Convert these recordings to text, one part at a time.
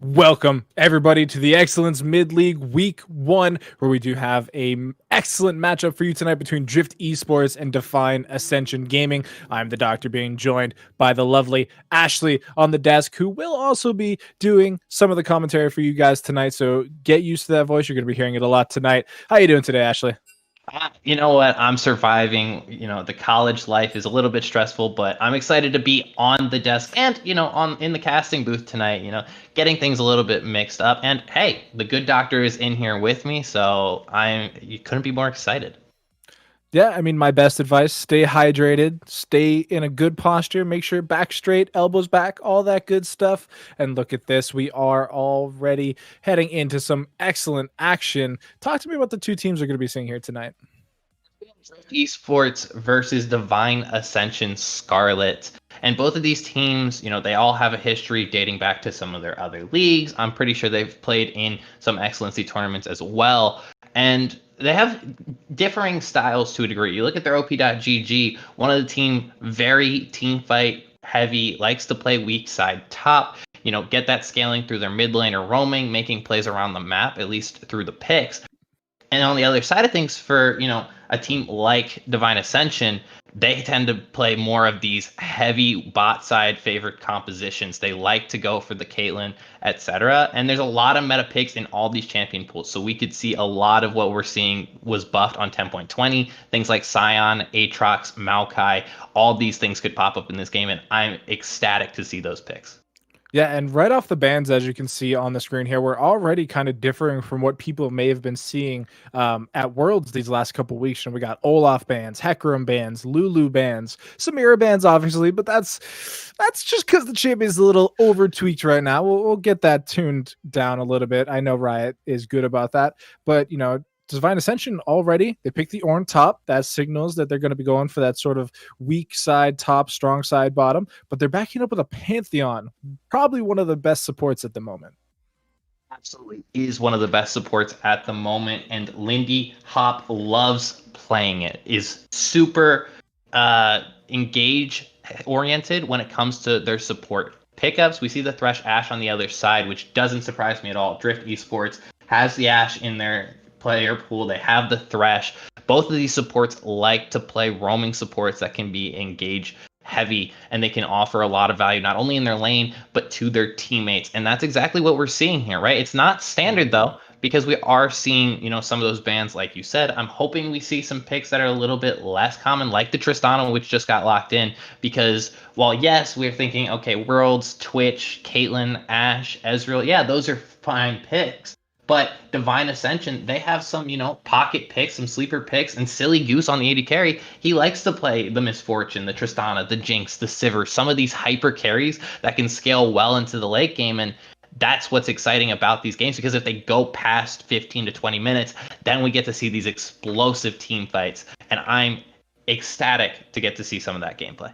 Welcome, everybody, to the Excellence Mid-League Week 1, where we do have a excellent matchup for you tonight between Drift Esports and Define Ascension Gaming. I'm the Doctor, being joined by the lovely Ashley on the desk, who will also be doing some of the commentary for you guys tonight, so get used to that voice. You're going to be hearing it a lot tonight. How you doing today, Ashley? You know what? I'm surviving. The college life is a little bit stressful, but I'm excited to be on the desk and, on in the casting booth tonight, getting things a little bit mixed up. And hey, the good doctor is in here with me, so you couldn't be more excited. Yeah, I mean, my best advice, stay hydrated, stay in a good posture, make sure back straight, elbows back, all that good stuff. And look at this, we are already heading into some excellent action. Talk to me about the two teams we're going to be seeing here tonight. Esports versus Divine Ascension Scarlet. And both of these teams, they all have a history dating back to some of their other leagues. I'm pretty sure they've played in some excellency tournaments as well. And they have differing styles to a degree. You look at their OP.GG, one of the team, very team fight heavy, likes to play weak side top, get that scaling through their mid lane or roaming, making plays around the map, at least through the picks. And on the other side of things, for a team like Divine Ascension, they tend to play more of these heavy bot side favorite compositions. They like to go for the Caitlyn, etc. And there's a lot of meta picks in all these champion pools. So we could see a lot of what we're seeing was buffed on 10.20. Things like Scion, Aatrox, Maokai, all these things could pop up in this game. And I'm ecstatic to see those picks. Yeah, and right off the bans, as you can see on the screen here, we're already kind of differing from what people may have been seeing at Worlds these last couple weeks. And we got Olaf bans, Hecarim bans, Lulu bans, Samira bans, obviously, but that's just because the champion's a little over tweaked right now. We'll get that tuned down a little bit. I know Riot is good about that, but Divine Ascension already, they picked the Ornn top. That signals that they're going to be going for that sort of weak side top, strong side bottom, but they're backing up with a Pantheon, probably one of the best supports at the moment. Absolutely is one of the best supports at the moment, and Lindy Hop loves playing it, is super engage oriented when it comes to their support pickups. We see the Thresh Ashe on the other side, which doesn't surprise me at all. Drift Esports has the Ashe in their player pool. They have the Thresh. Both of these supports like to play roaming supports that can be engaged heavy, and they can offer a lot of value not only in their lane but to their teammates. And that's exactly what we're seeing here, right? It's not standard though, because we are seeing some of those bans like you said. I'm hoping we see some picks that are a little bit less common, like the Tristana, which just got locked in, because while yes, we're thinking, okay, Worlds, Twitch, Caitlyn, Ashe, Ezreal, yeah, those are fine picks. But Divine Ascension, they have some, pocket picks, some sleeper picks, and Silly Goose on the AD carry. He likes to play the Misfortune, the Tristana, the Jinx, the Sivir, some of these hyper carries that can scale well into the late game. And that's what's exciting about these games, because if they go past 15 to 20 minutes, then we get to see these explosive team fights. And I'm ecstatic to get to see some of that gameplay.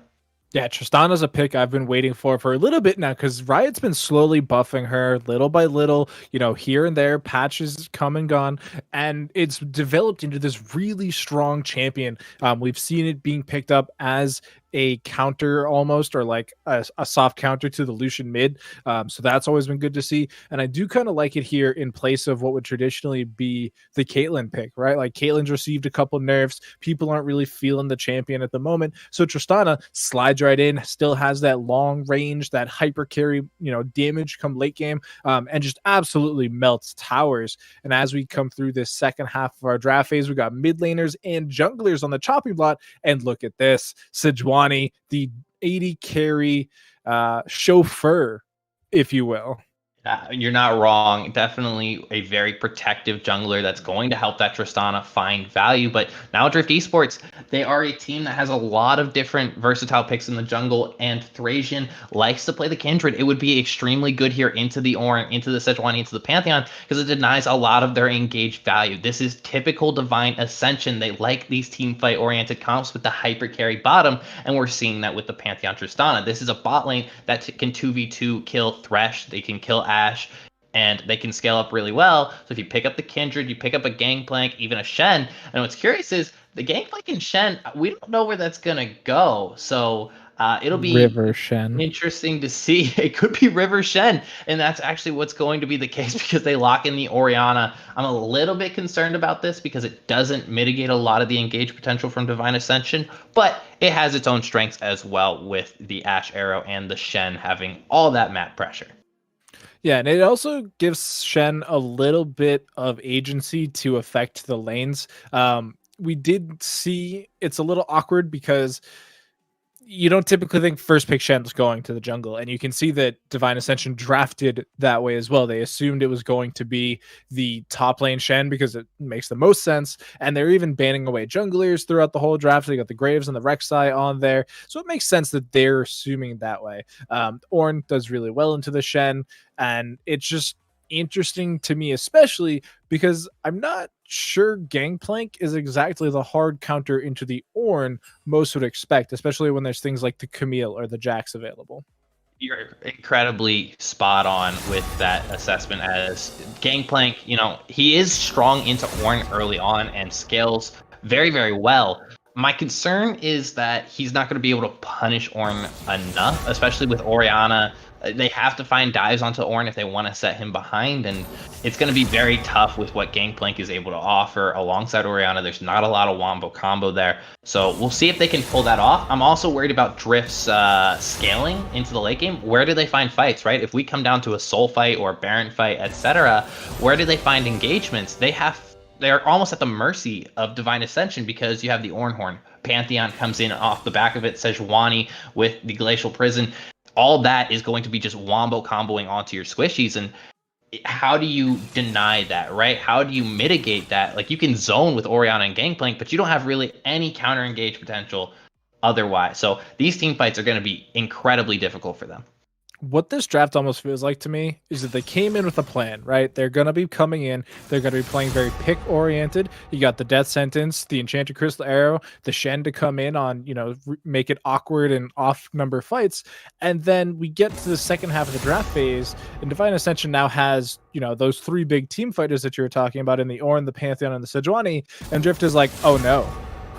Yeah, Tristana's a pick I've been waiting for a little bit now, because Riot's been slowly buffing her little by little, here and there, patches come and gone, and it's developed into this really strong champion. We've seen it being picked up as a counter almost, or like a soft counter to the Lucian mid. So that's always been good to see. And I do kind of like it here in place of what would traditionally be the Caitlyn pick, right? Like Caitlyn's received a couple nerfs. People aren't really feeling the champion at the moment. So Tristana slides right in, still has that long range, that hyper carry, damage come late game, and just absolutely melts towers. And as we come through this second half of our draft phase, we got mid laners and junglers on the chopping block. And look at this, Sejuani, the 80 carry chauffeur, if you will. You're not wrong. Definitely a very protective jungler that's going to help that Tristana find value. But now Drift Esports, they are a team that has a lot of different versatile picks in the jungle, and Thracian likes to play the Kindred. It would be extremely good here into the Ornn, into the Sejuani, into the Pantheon, because it denies a lot of their engaged value. This is typical Divine Ascension. They like these team fight oriented comps with the hyper carry bottom, and we're seeing that with the Pantheon Tristana. This is a bot lane that can 2v2 kill Thresh. They can kill Ashe, and they can scale up really well. So if you pick up the Kindred, you pick up a Gangplank, even a Shen. And what's curious is the Gangplank and Shen, we don't know where that's going to go. So It'll be River Shen. interesting to see. It could be River Shen, and that's actually what's going to be the case because they lock in the Orianna. I'm a little bit concerned about this because it doesn't mitigate a lot of the engage potential from Divine Ascension, but it has its own strengths as well with the Ash Arrow and the Shen having all that map pressure. Yeah, and it also gives Shen a little bit of agency to affect the lanes. We did see it's a little awkward because you don't typically think first pick Shen's going to the jungle, and you can see that Divine Ascension drafted that way as well. They assumed it was going to be the top lane Shen because it makes the most sense, and they're even banning away junglers throughout the whole draft. They got the Graves and the Rek'Sai on there, so it makes sense that they're assuming that way. Ornn does really well into the Shen, and it's just interesting to me, especially because I'm not sure Gangplank is exactly the hard counter into the Ornn most would expect, especially when there's things like the Camille or the Jax available. You're incredibly spot on with that assessment as Gangplank, he is strong into Ornn early on and scales very, very well. My concern is that he's not going to be able to punish Ornn enough, especially with Orianna. They have to find dives onto Ornn if they want to set him behind, and it's going to be very tough with what Gangplank is able to offer alongside Orianna. There's not a lot of wombo combo there, so we'll see if they can pull that off. I'm also worried about Drift's scaling into the late game. Where do they find fights, right? If we come down to a Soul fight or Baron fight, etc., where do they find engagements? They're almost at the mercy of Divine Ascension because you have the Ornhorn. Pantheon comes in off the back of it, Sejuani with the Glacial Prison. All that is going to be just wombo comboing onto your squishies. And how do you deny that, right? How do you mitigate that? Like, you can zone with Orianna and Gangplank, but you don't have really any counter engage potential otherwise. So these team fights are going to be incredibly difficult for them. What this draft almost feels like to me is that they came in with a plan, right? They're going to be coming in. They're going to be playing very pick oriented. You got the Death Sentence, the Enchanted Crystal Arrow, the Shen to come in on, make it awkward and off number fights. And then we get to the second half of the draft phase, and Divine Ascension now has, those three big team fighters that you were talking about in the Ornn, the Pantheon, and the Sejuani. And Drift is like, oh no.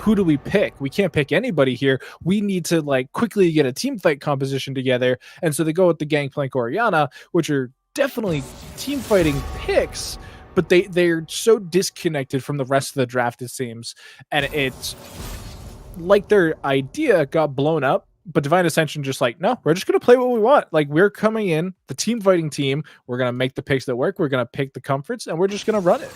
Who do we pick? We can't pick anybody here. We need to quickly get a team fight composition together. And so they go with the Gangplank Orianna, which are definitely team fighting picks, but they're so disconnected from the rest of the draft, it seems. And it's like their idea got blown up, but Divine Ascension just no, we're just going to play what we want. We're coming in, the team fighting team. We're going to make the picks that work. We're going to pick the comforts, and we're just going to run it.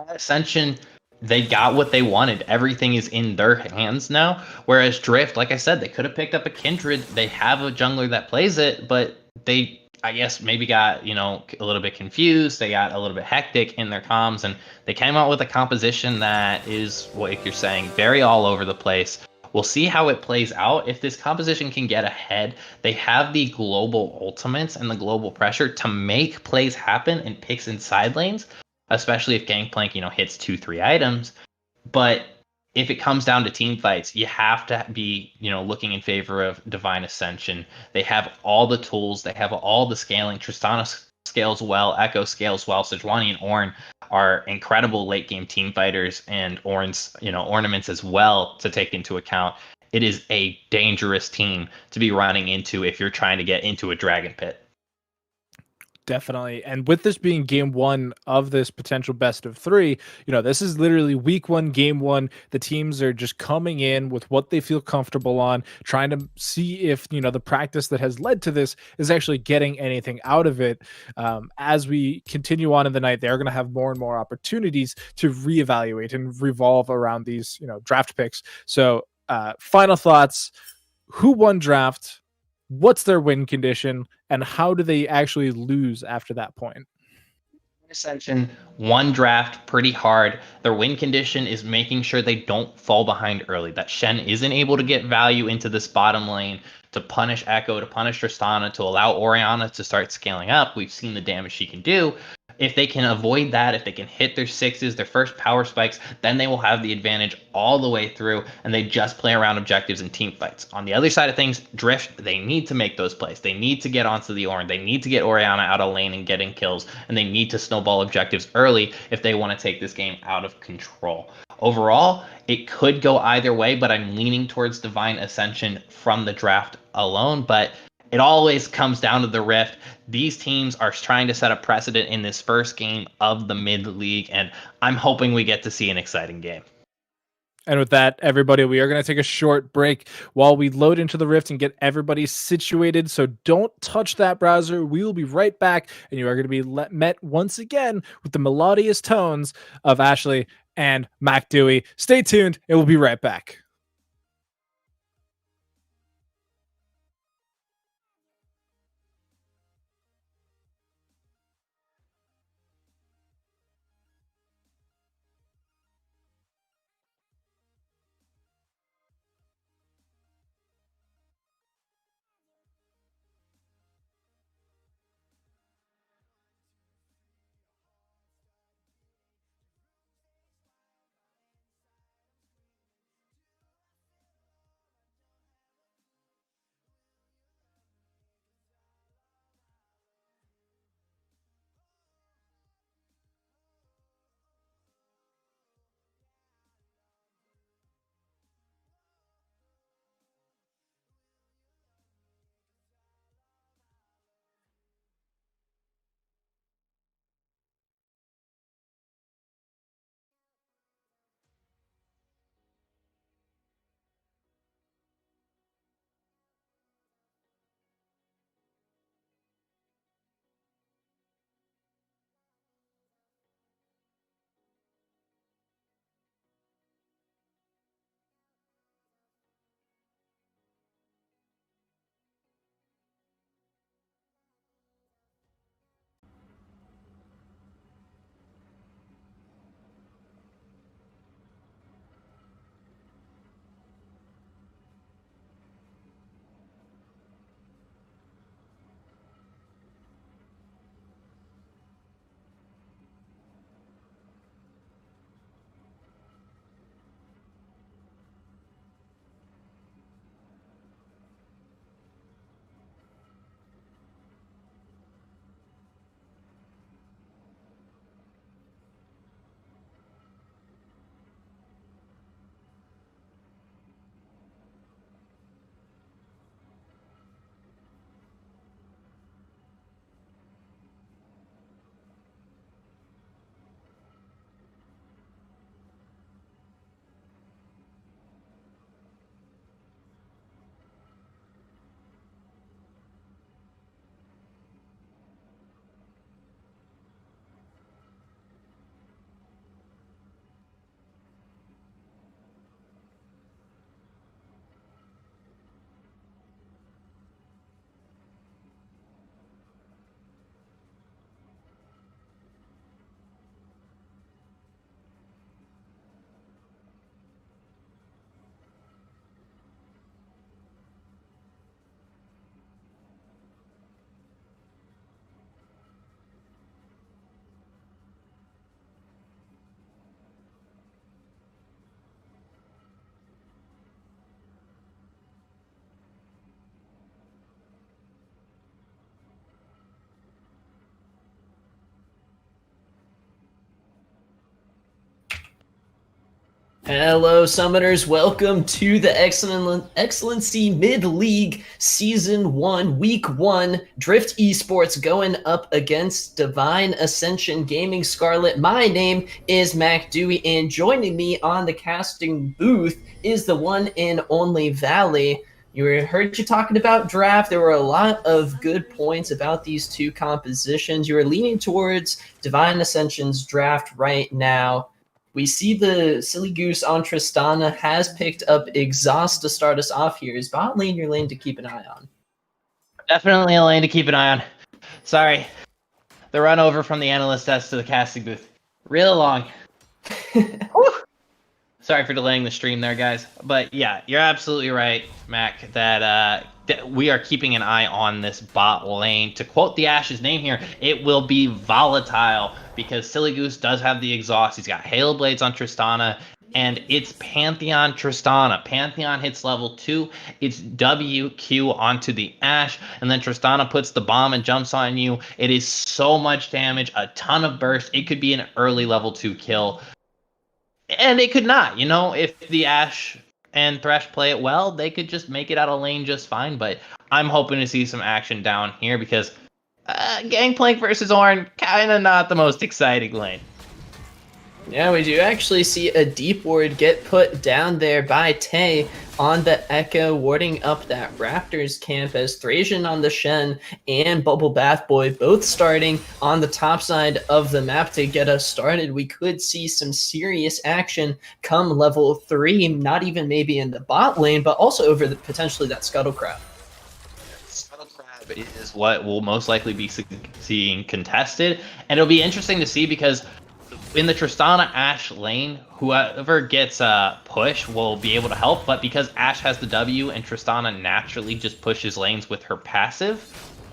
Ascension, they got what they wanted. Everything is in their hands now. Whereas Drift, like I said, they could have picked up a Kindred. They have a jungler that plays it, but they, I guess, maybe got, a little bit confused. They got a little bit hectic in their comms, and they came out with a composition that is, like you're saying, very all over the place. We'll see how it plays out. If this composition can get ahead, they have the global ultimates and the global pressure to make plays happen in picks and side lanes, especially if Gangplank, hits 2-3 items. But if it comes down to team fights, you have to be, looking in favor of Divine Ascension. They have all the tools. They have all the scaling. Tristana scales well. Echo scales well. Sejuani and Ornn are incredible late game team fighters, and Ornn's, ornaments as well to take into account. It is a dangerous team to be running into if you're trying to get into a dragon pit. Definitely. And with this being game one of this potential best of three, this is literally week one, game one. The teams are just coming in with what they feel comfortable on, trying to see if, the practice that has led to this is actually getting anything out of it. As we continue on in the night, they're going to have more and more opportunities to reevaluate and revolve around these, draft picks. So final thoughts, who won draft? What's their win condition, and how do they actually lose after that point? Ascension, one draft, pretty hard. Their win condition is making sure they don't fall behind early, that Shen isn't able to get value into this bottom lane to punish Echo, to punish Tristana, to allow Orianna to start scaling up. We've seen the damage she can do. If they can avoid that, if they can hit their sixes, their first power spikes, then they will have the advantage all the way through, and they just play around objectives and team fights. On the other side of things, Drift, they need to make those plays. They need to get onto the Ornn. They need to get Orianna out of lane and getting kills, and they need to snowball objectives early if they want to take this game out of control. overall, it could go either way, but I'm leaning towards Divine Ascension from the draft alone. But it always comes down to the Rift. These teams are trying to set a precedent in this first game of the mid league, and I'm hoping we get to see an exciting game. And with that, everybody, we are going to take a short break while we load into the Rift and get everybody situated. So don't touch that browser. We will be right back, and you are going to be met once again with the melodious tones of Ashley and Mac Dewey. Stay tuned, and we'll be right back. Hello, Summoners. Welcome to the Excellency Mid-League Season 1, Week 1. Drift Esports going up against Divine Ascension Gaming Scarlet. My name is Mac Dewey, and joining me on the casting booth is the one and only Valley. Heard you talking about draft. There were a lot of good points about these two compositions. You were leaning towards Divine Ascension's draft right now. We see the Silly Goose on Tristana has picked up Exhaust to start us off here. Is bot lane your lane to keep an eye on? Definitely a lane to keep an eye on. Sorry. The run over from the analyst desk to the casting booth. Real long. Sorry for delaying the stream there, guys. But yeah, you're absolutely right, Mac, that we are keeping an eye on this bot lane. To quote the Ash's name here, it will be volatile because Silly Goose does have the exhaust. He's got Hail Blades on Tristana, and it's Pantheon Tristana. Pantheon hits level 2. It's WQ onto the Ashe, and then Tristana puts the bomb and jumps on you. It is so much damage, a ton of burst. It could be an early level 2 kill. And it could not, if the Ashe and Thresh play it well, they could just make it out of lane just fine. But I'm hoping to see some action down here because Gangplank versus Ornn, kind of not the most exciting lane. Yeah, we do actually see a deep ward get put down there by Tay on the Echo, warding up that Raptors camp as Thrasian on the Shen and Bubble Bath Boy both starting on the top side of the map to get us started. We could see some serious action come level 3, not even maybe in the bot lane, but also over potentially that Scuttle Crab. Scuttle Crab is what we'll most likely be seeing contested, and it'll be interesting to see because in the Tristana Ashe lane, whoever gets push will be able to help, but because Ashe has the W and Tristana naturally just pushes lanes with her passive,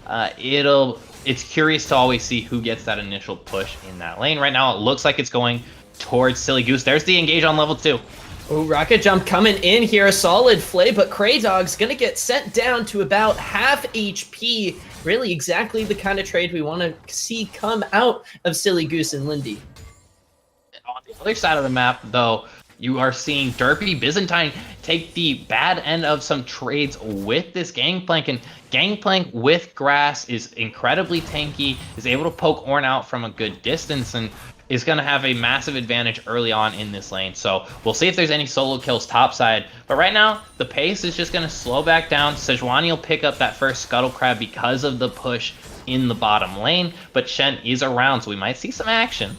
it's curious to always see who gets that initial push in that lane. Right now, it looks like it's going towards Silly Goose. There's the engage on level 2. Oh, Rocket Jump coming in here, a solid flay, but Kraydog's gonna get sent down to about half HP. Really exactly the kind of trade we want to see come out of Silly Goose and Lindy. On the other side of the map, though, you are seeing Derpy Byzantine take the bad end of some trades with this Gangplank, and Gangplank with Grass is incredibly tanky, is able to poke Ornn out from a good distance, and is going to have a massive advantage early on in this lane. So we'll see if there's any solo kills topside, but right now, the pace is just going to slow back down. Sejuani will pick up that first Scuttle Crab because of the push in the bottom lane, but Shen is around, so we might see some action.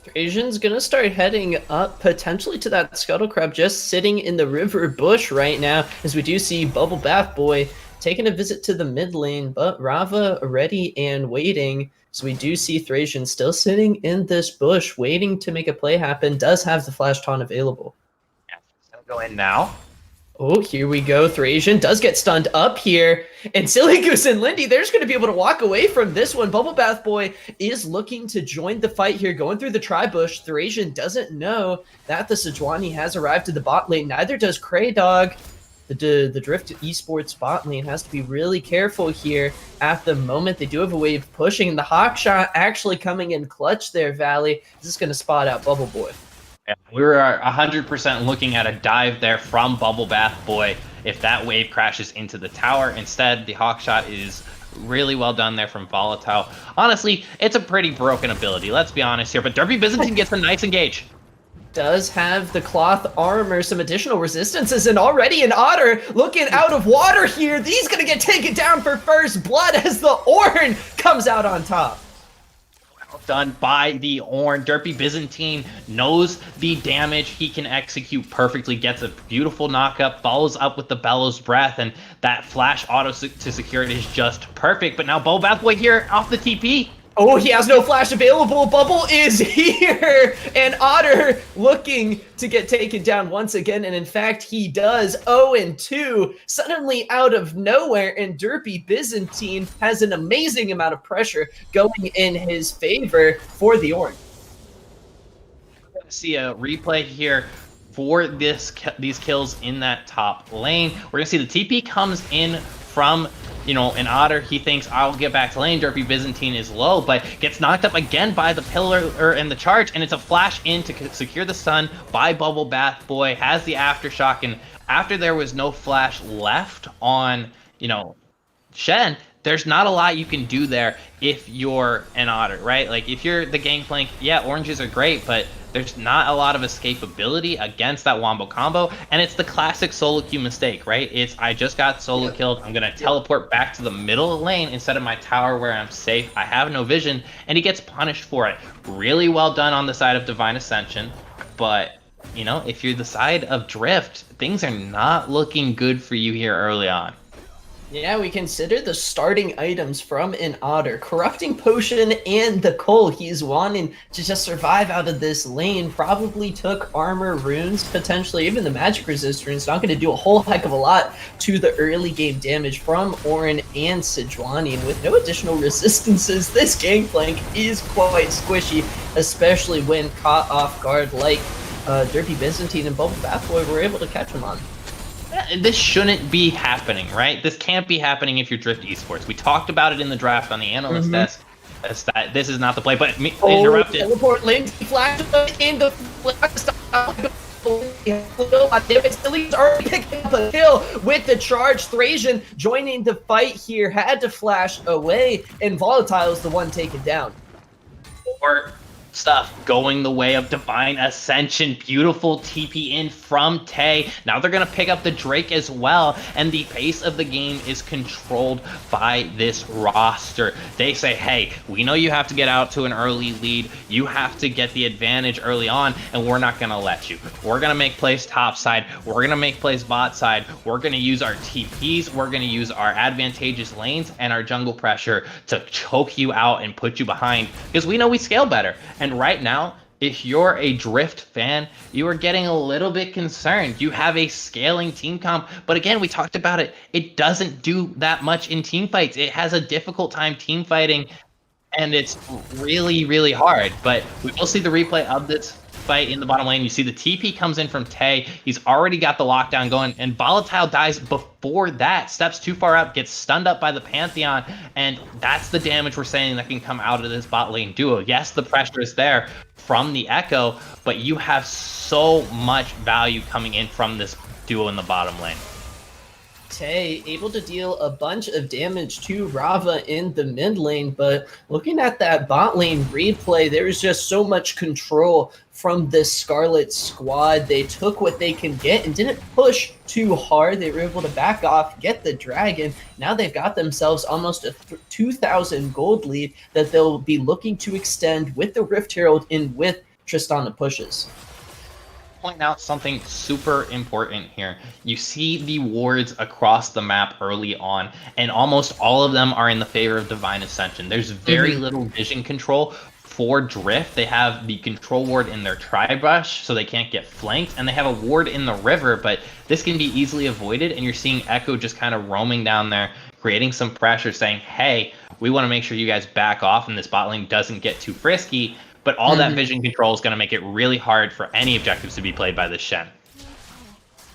Thrasian's gonna start heading up potentially to that Scuttle Crab just sitting in the river bush right now, as we do see Bubble Bath Boy taking a visit to the mid lane, but Rava ready and waiting. So we do see Thrasian still sitting in this bush waiting to make a play happen, does have the flash taunt available. Yeah, he's gonna go in now. Oh, here we go. Thrasian does get stunned up here. And Silly Goose and Lindy, they're just going to be able to walk away from this one. Bubble Bath Boy is looking to join the fight here, going through the tri-bush. Thrasian doesn't know that the Sejuani has arrived to the bot lane. Neither does Kraydog. The Drift Esports bot lane has to be really careful here at the moment. They do have a wave pushing. The Hawk Shot actually coming in clutch there, Valley. This is going to spot out Bubble Boy. Yeah, we were 100% looking at a dive there from Bubble Bath Boy if that wave crashes into the tower. Instead, the Hawk Shot is really well done there from Volatile. Honestly, it's a pretty broken ability, let's be honest here, but Derpy Byzantine gets a nice engage. Does have the cloth armor, some additional resistances, and already an Otter looking out of water here. He's going to get taken down for first blood as the Ornn comes out on top. Done by the Ornn. Derpy Byzantine knows the damage he can execute perfectly, gets a beautiful knockup, follows up with the Bellows Breath, and that flash auto to secure it is just perfect. But now Bubble Bath Boy here off the TP. Oh, he has no flash available. Bubble is here, and Otter looking to get taken down once again, and in fact, he does. 0-2, suddenly out of nowhere, and Derpy Byzantine has an amazing amount of pressure going in his favor for the Ornn. We're going to see a replay here for these kills in that top lane. We're going to see the TP comes in from an Otter. He thinks, I'll get back to lane. Derpy Byzantine is low, but gets knocked up again by the pillar and the charge, and it's a flash in to secure the stun by Bubble Bath Boy, has the aftershock, and after there was no flash left on, Shen, there's not a lot you can do there if you're an Otter, right? Like, if you're the Gangplank, yeah, oranges are great, but there's not a lot of escapability against that wombo combo, and it's the classic solo queue mistake, right? It's, I just got solo killed, I'm gonna teleport back to the middle of the lane instead of my tower where I'm safe, I have no vision, and he gets punished for it. Really well done on the side of Divine Ascension, but, if you're the side of Drift, things are not looking good for you here early on. Yeah, we consider the starting items from an Otter. Corrupting Potion and the Coal. He's wanting to just survive out of this lane. Probably took armor, runes, potentially even the magic resist runes. Not going to do a whole heck of a lot to the early game damage from Ornn and Sejuani. And with no additional resistances, this Gangplank is quite squishy, especially when caught off guard like Derpy Byzantine and Bubble Bath Boy were able to catch him on. This shouldn't be happening, right? This can't be happening if you're Drift Esports. We talked about it in the draft on the analyst desk. That this is not the play, but interrupted. Teleport lane flash in the Silly's already picking up a kill with the charge. Thracian joining the fight here, had to flash away, and Volatile is the one taken down. Or stuff going the way of Divine Ascension. Beautiful TP in from Tay. Now they're going to pick up the Drake as well, and the pace of the game is controlled by this roster. They say, hey, we know you have to get out to an early lead. You have to get the advantage early on, and we're not going to let you. We're going to make plays top side. We're going to make plays bot side. We're going to use our TPs. We're going to use our advantageous lanes and our jungle pressure to choke you out and put you behind, because we know we scale better. And right now, if you're a Drift fan, you are getting a little bit concerned. You have a scaling team comp, but again, we talked about it. It doesn't do that much in team fights. It has a difficult time team fighting, and it's really, really hard. But we will see the replay of this fight in the bottom lane. You see the TP comes in from Tay. He's already got the lockdown going, and Volatile dies before that. Steps too far up, gets stunned up by the Pantheon, and that's the damage we're saying that can come out of this bot lane duo. Yes, the pressure is there from the Echo, but you have so much value coming in from this duo in the bottom lane. Tay able to deal a bunch of damage to Rava in the mid lane, but looking at that bot lane replay, there is just so much control from this Scarlet squad. They took what they can get and didn't push too hard. They were able to back off, get the dragon. Now they've got themselves almost a 2,000 gold lead that they'll be looking to extend with the Rift Herald and with Tristana pushes. Point out something super important here. You see the wards across the map early on, and almost all of them are in the favor of Divine Ascension. There's very little vision control for Drift. They have the control ward in their tri-brush, so they can't get flanked, and they have a ward in the river, but this can be easily avoided, and you're seeing Echo just kind of roaming down there, creating some pressure, saying, hey, we want to make sure you guys back off and this bot lane doesn't get too frisky. But all that vision control is going to make it really hard for any objectives to be played by this Shen.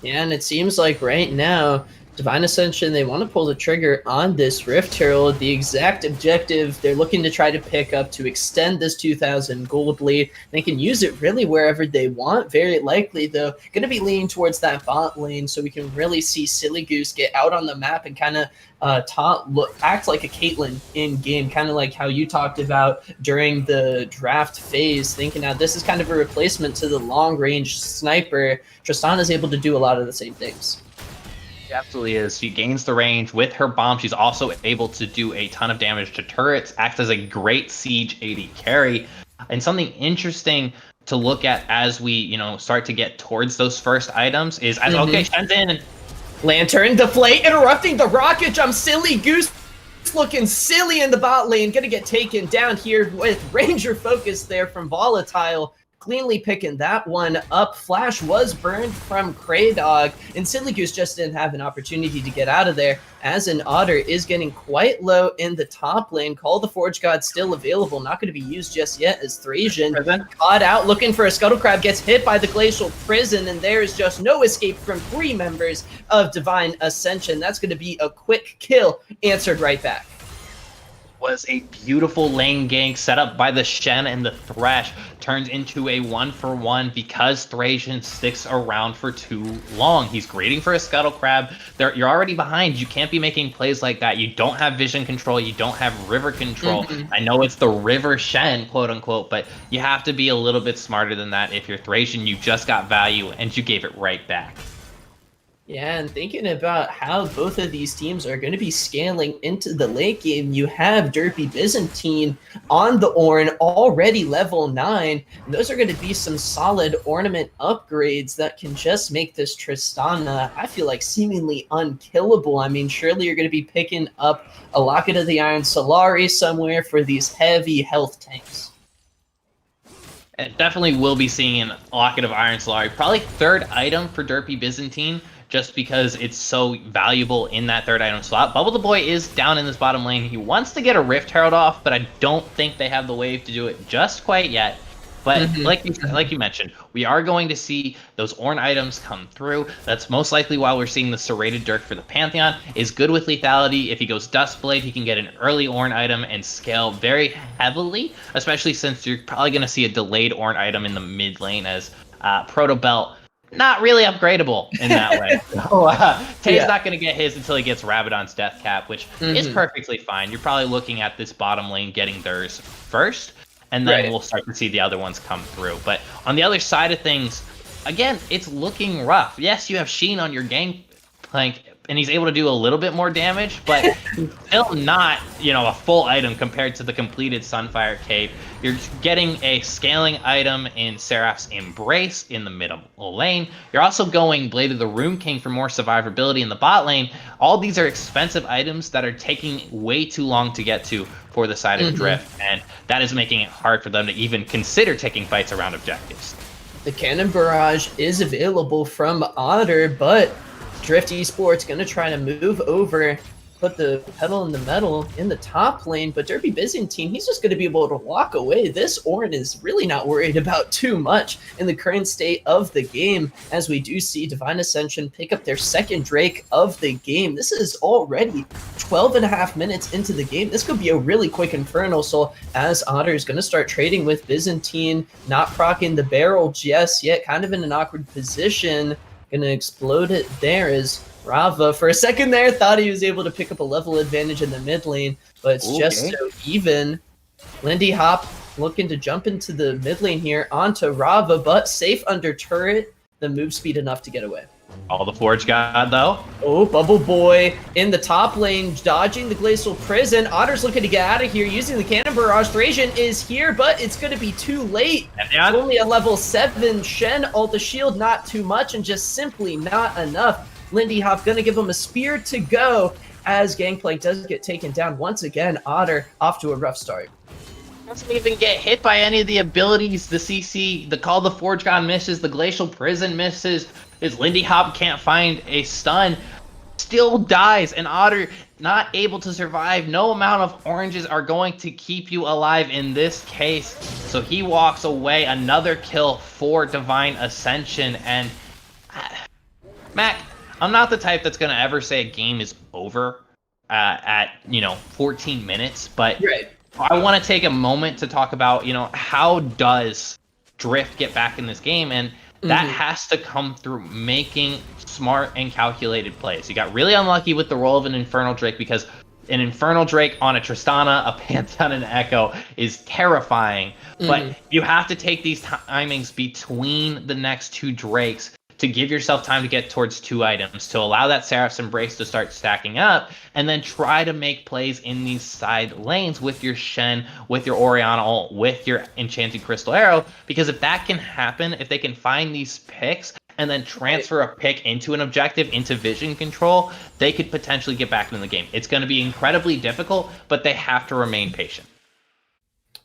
Yeah, and it seems like right now, Divine Ascension, they want to pull the trigger on this Rift Herald. The exact objective they're looking to try to pick up to extend this 2,000 gold lead. They can use it really wherever they want. Very likely, though, going to be leaning towards that bot lane, so we can really see Silly Goose get out on the map and kind of act like a Caitlyn in game, kind of like how you talked about during the draft phase, thinking now this is kind of a replacement to the long range sniper. Tristana's able to do a lot of the same things. She absolutely is. She gains the range with her bomb. She's also able to do a ton of damage to turrets, acts as a great siege AD carry. And something interesting to look at as we, start to get towards those first items is, okay, Shen's in, and Lantern, deflate, interrupting the rocket jump. Silly Goose looking silly in the bot lane. Gonna get taken down here with Ranger focus there from Volatile. Cleanly picking that one up. Flash was burned from Kraydog, and Silly Goose just didn't have an opportunity to get out of there, as an Otter is getting quite low in the top lane. Call the Forge God still available, not going to be used just yet, as Thracian caught out looking for a Scuttle Crab, gets hit by the Glacial Prison, and there is just no escape from 3 members of Divine Ascension. That's going to be a quick kill, answered right back. Was a beautiful lane gank set up by the Shen, and the Thresh turns into a 1-for-1 because Thracian sticks around for too long. He's grading for a Scuttle Crab. You're already behind. You can't be making plays like that. You don't have vision control. You don't have river control. I know it's the river Shen, quote unquote, but you have to be a little bit smarter than that. If you're Thracian, you just got value and you gave it right back. Yeah, and thinking about how both of these teams are going to be scaling into the late game, you have Derpy Byzantine on the Ornn, already level 9. And those are going to be some solid ornament upgrades that can just make this Tristana, I feel like, seemingly unkillable. I mean, surely you're going to be picking up a Locket of the Iron Solari somewhere for these heavy health tanks. And definitely will be seeing a Locket of Iron Solari. Probably 3rd item for Derpy Byzantine, just because it's so valuable in that 3rd item slot. Bubble the Boy is down in this bottom lane. He wants to get a Rift Herald off, but I don't think they have the wave to do it just quite yet. But like you mentioned, we are going to see those Ornn items come through. That's most likely why we're seeing the Serrated Dirk for the Pantheon. Is good with lethality. If he goes Dustblade, he can get an early Ornn item and scale very heavily, especially since you're probably going to see a delayed Ornn item in the mid lane, as Proto Belt, not really upgradable in that way. So Tay's not going to get his until he gets Rabadon's Death Cap, which is perfectly fine. You're probably looking at this bottom lane getting theirs first, and then we'll start to see the other ones come through. But on the other side of things, again, it's looking rough. Yes, you have Sheen on your gangplank, and he's able to do a little bit more damage, but still not, a full item compared to the completed Sunfire Cape. You're getting a scaling item in Seraph's Embrace in the middle lane. You're also going Blade of the Rune King for more survivability in the bot lane. All these are expensive items that are taking way too long to get to for the side of Drift, and that is making it hard for them to even consider taking fights around objectives. The Cannon Barrage is available from Otter, but Drift Esports going to try to move over, put the pedal in the metal in the top lane, but Derby Byzantine, he's just going to be able to walk away. This Ornn is really not worried about too much in the current state of the game, as we do see Divine Ascension pick up their second Drake of the game. This is already 12.5 minutes into the game. This could be a really quick Infernal Soul, as Otter is going to start trading with Byzantine, not proccing the barrel just yet, kind of in an awkward position. Gonna explode it there is Rava. For a second there, thought he was able to pick up a level advantage in the mid lane, but it's just so even. Lindy Hop looking to jump into the mid lane here onto Rava, but safe under turret. The move speed enough to get away. All the Forge God, though. Oh, Bubble Boy in the top lane, dodging the Glacial Prison. Otter's looking to get out of here using the Cannon Barrage. Thracian is here, but it's going to be too late. It's only a level 7. Shen ult the shield, not too much, and just simply not enough. Lindy Hop going to give him a spear to go, as Gangplank does get taken down once again. Otter off to a rough start. Doesn't even get hit by any of the abilities. The CC, the Call the Forge God misses, the Glacial Prison misses. His Lindy Hop can't find a stun, still dies, and Otter not able to survive. No amount of oranges are going to keep you alive in this case. So he walks away. Another kill for Divine Ascension. And Mac, I'm not the type that's going to ever say a game is over at 14 minutes, but I want to take a moment to talk about how does Drift get back in this game, and that has to come through making smart and calculated plays. You got really unlucky with the role of an Infernal Drake, because an Infernal Drake on a Tristana, a Pantheon, and an Echo is terrifying. But you have to take these timings between the next two Drakes to give yourself time to get towards two items, to allow that Seraph's Embrace to start stacking up, and then try to make plays in these side lanes with your Shen, with your Orianna ult, with your Enchanted Crystal Arrow, because if that can happen, if they can find these picks and then transfer a pick into an objective, into vision control, they could potentially get back into the game. It's going to be incredibly difficult, but they have to remain patient.